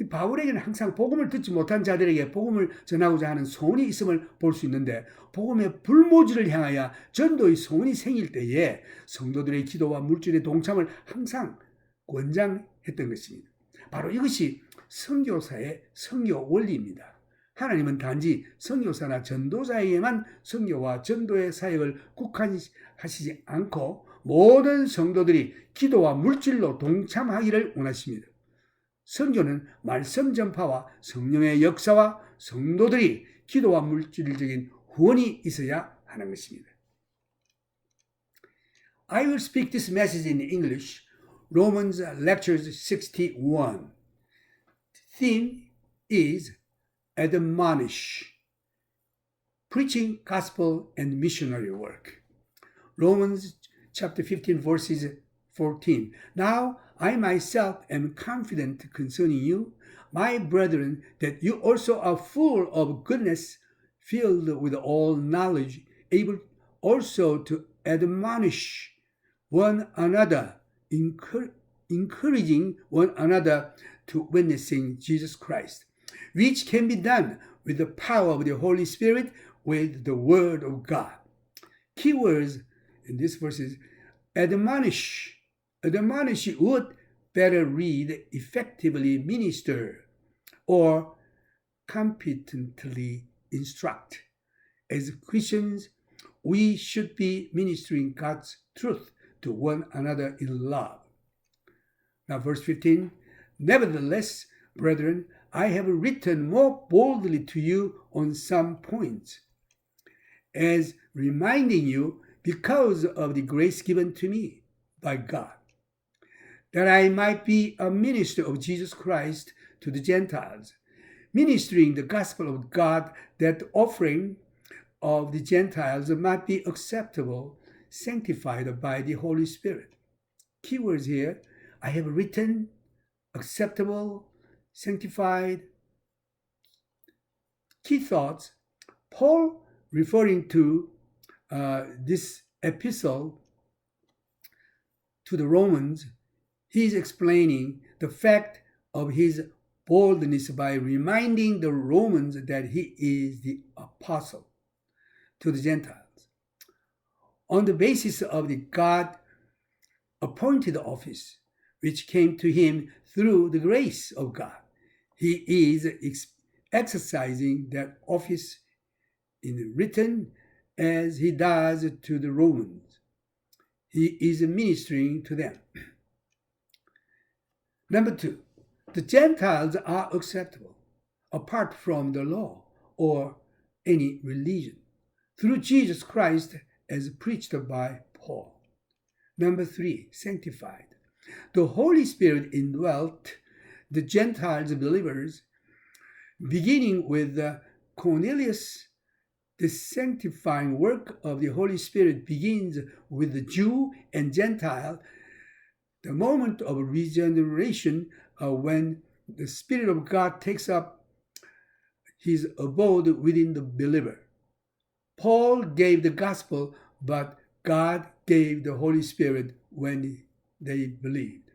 바울에게는 항상 복음을 듣지 못한 자들에게 복음을 전하고자 하는 소원이 있음을 볼 수 있는데 복음의 불모지를 향하여 전도의 소원이 생길 때에 성도들의 기도와 물질의 동참을 항상 권장했던 것입니다. 바로 이것이 선교사의 선교 원리입니다. 하나님은 단지 선교사나 전도자에게만 선교와 전도의 사역을 국한하시지 않고 모든 성도들이 기도와 물질로 동참하기를 원하십니다. 선교는 말씀 전파와 성령의 역사와 성도들이 기도와 물질적인 후원이 있어야 하는 것입니다. I will speak this message in English. Romans Lectures 61. Theme is admonish. Preaching gospel and missionary work. Romans chapter 15 verses 14. Now I myself am confident concerning you, my brethren, that you also are full of goodness, filled with all knowledge, able also to admonish one another, encouraging one another to witnessing Jesus Christ, which can be done with the power of the Holy Spirit, with the Word of God. Keywords in this verse is admonish. Admonish would better read effectively minister or competently instruct. As Christians, we should be ministering God's truth to one another in love. Now, verse 15. Nevertheless, brethren, I have written more boldly to you on some points, as reminding you because of the grace given to me by God, that I might be a minister of Jesus Christ to the Gentiles, ministering the gospel of God, that the offering of the Gentiles might be acceptable, sanctified by the Holy Spirit. Keywords here, I have written, acceptable, sanctified. Key thoughts, Paul referring to this epistle to the Romans, he's explaining the fact of his boldness by reminding the Romans that he is the apostle to the Gentiles. On the basis of the God-appointed office, which came to him through the grace of God, he is exercising that office in written as he does to the Romans. He is ministering to them. Number 2, the Gentiles are acceptable apart from the law or any religion through Jesus Christ as preached by Paul. Number 3, sanctified. The Holy Spirit indwelt the Gentiles believers, beginning with Cornelius. The sanctifying work of the Holy Spirit begins with the Jew and Gentile. The moment of regeneration, when the Spirit of God takes up his abode within the believer. Paul gave the gospel, but God gave the Holy Spirit when they believed.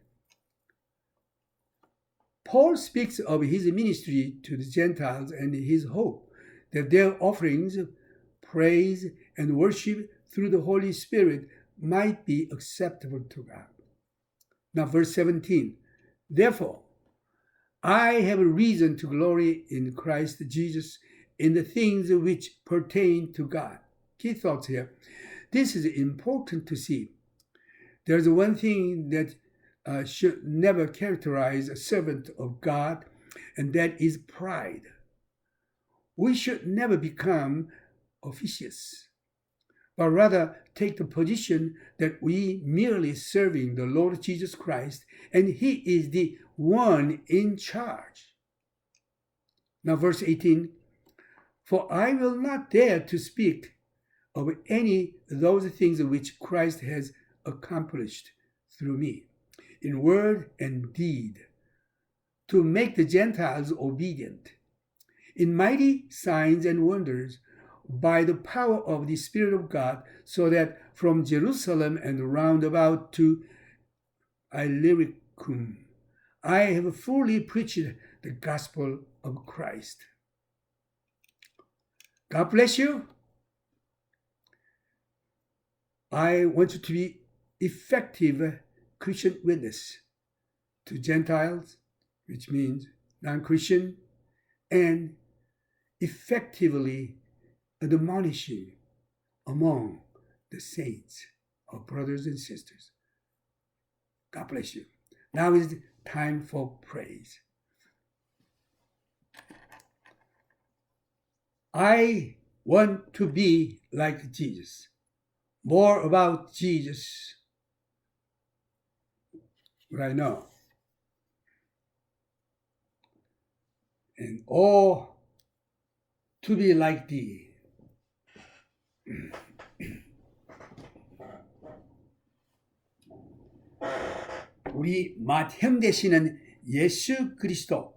Paul speaks of his ministry to the Gentiles and his hope that their offerings, praise, and worship through the Holy Spirit might be acceptable to God. Now, verse 17, therefore, I have a reason to glory in Christ Jesus in the things which pertain to God. Key thoughts here. This is important to see. There's one thing that should never characterize a servant of God, and that is pride. We should never become officious, but rather take the position that we merely serving the Lord Jesus Christ, and he is the one in charge. Now verse 18, for I will not dare to speak of any of those things which Christ has accomplished through me, in word and deed, to make the Gentiles obedient, in mighty signs and wonders, by the power of the Spirit of God, so that from Jerusalem and round about to Illyricum, I have fully preached the gospel of Christ. God bless you. I want you to be effective Christian witness to Gentiles, which means non-Christian, and effectively admonishing among the saints, our brothers and sisters. God bless you. Now is the time for praise. I want to be like Jesus. More about Jesus, what I know. And all to be like thee. 우리 맏형 되시는 예수 그리스도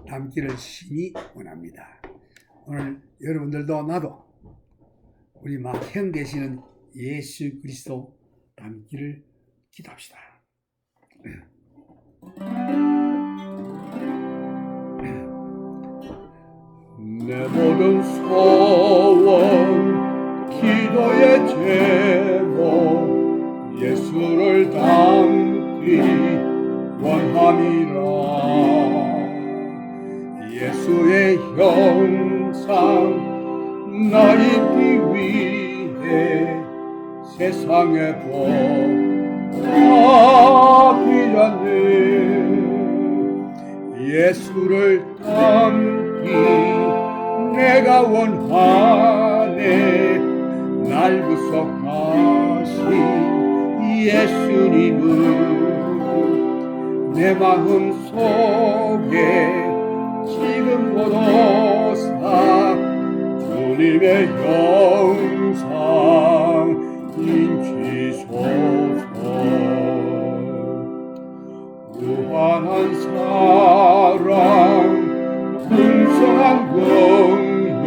닮기를 심히 원합니다. 오늘 여러분들도 나도 우리 맏형 되시는 예수 그리스도 닮기를 기도합시다. 내 모든 소원 기도의 제목 예수를 닮기 원함이라. 예수의 형상 나 입기 위해 세상에 보아비자네. 예수를 닮기 내가 원하네. 날 구속하신 예수님은 내 마음 속에 지금보다 주님의 형상 인치소서. 무한한 사랑 풍성한 긍휼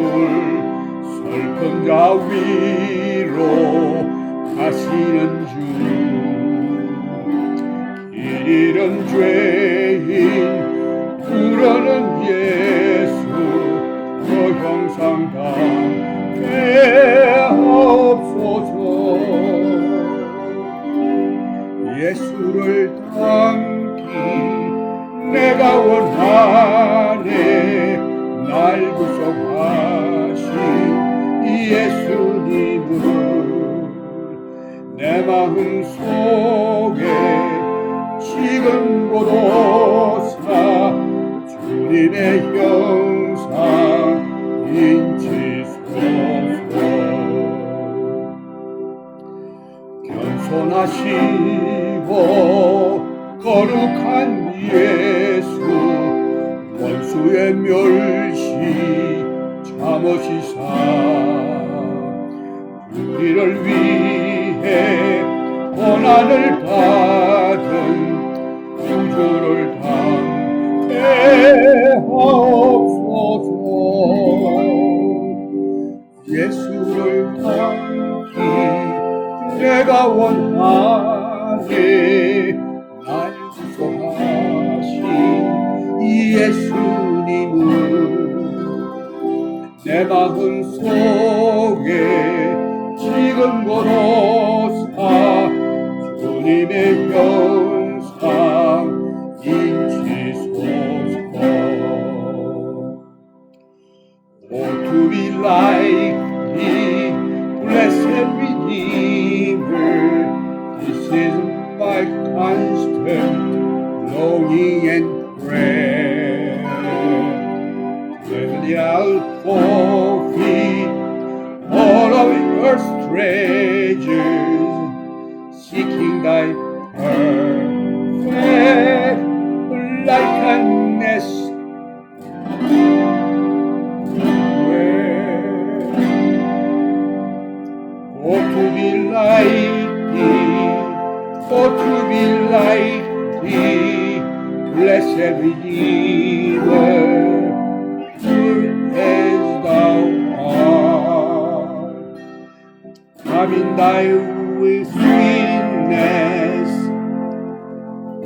슬픈 자 위로 가시는 주. 길 잃은 죄인 부르는 예수 그 형상 담게 하옵소서. 예수를 닮기 내가 원하네. 날 구속하신 예수님을 내 마음 속에 지금보다 주님의 형상 인치소서. 겸손하시고 거룩한 예수 원수의 멸시 참으시사 우리를 위해 고난을 받은 구주를 담대하옵소서. 예수를 닮기 내가 원하네. 날 구속하신 예수님은 내 마음 속에 지금 걸어사 주님의 형상 인치소서. Oh, to be like thee, blessed Redeemer, this is my constant longing and prayer. Gladly I'll forfeit all of earth's treasures, seeking thy perfect likeness. Oh, to be like thee, oh, to be like thee, blessed Redeemer, pure as thou art. Come in thy sweetness,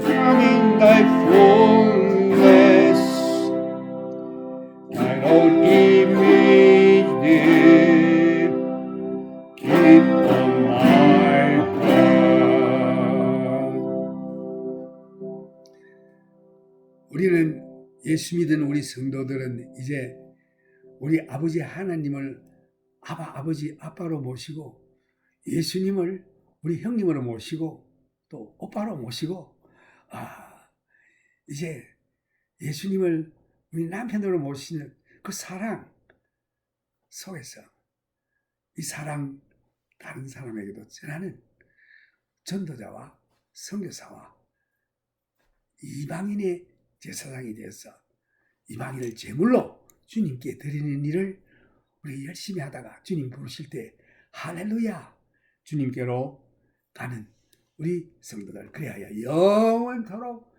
come in thy fullness, thine own image did keep on my heart. 우리는 예수 믿는 우리 성도들은 이제 우리 아버지 하나님을 아버지 아빠로 모시고 예수님을 우리 형님으로 모시고 또 오빠로 모시고 이제 예수님을 우리 남편으로 모시는 그 사랑 속에서 이 사랑 다른 사람에게도 전하는 전도자와 선교사와 이방인의 제사장이 되어서 이방인을 제물로 주님께 드리는 일을 우리 열심히 하다가 주님 부르실 때 할렐루야 주님께로 가는 우리 성도들, 그래야 영원토록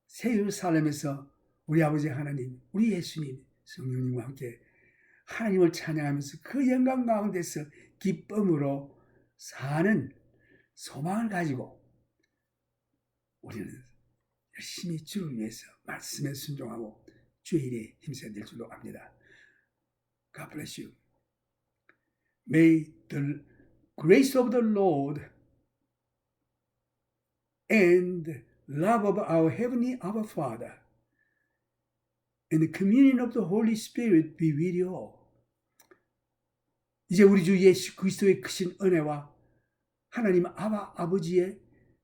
새 예루살렘에서 우리 아버지 하나님, 우리 예수님, 성령님과 함께 하나님을 찬양하면서 그 영광 가운데서 기쁨으로 사는 소망을 가지고 우리는 열심히 주를 위해서 말씀에 순종하고 주의 일에 힘써야 될 줄로 압니다. God bless you. May the grace of the Lord and love of our Heavenly Abba Father and the communion of the Holy Spirit be with you all. 이제 우리 주 예수 그리스도의 크신 은혜와 하나님 아버지의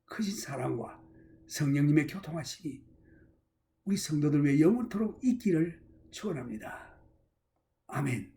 크신 사랑과 성령님의 교통하심이 우리 성도들 위해 영원토록 있기를 축원합니다. 아멘.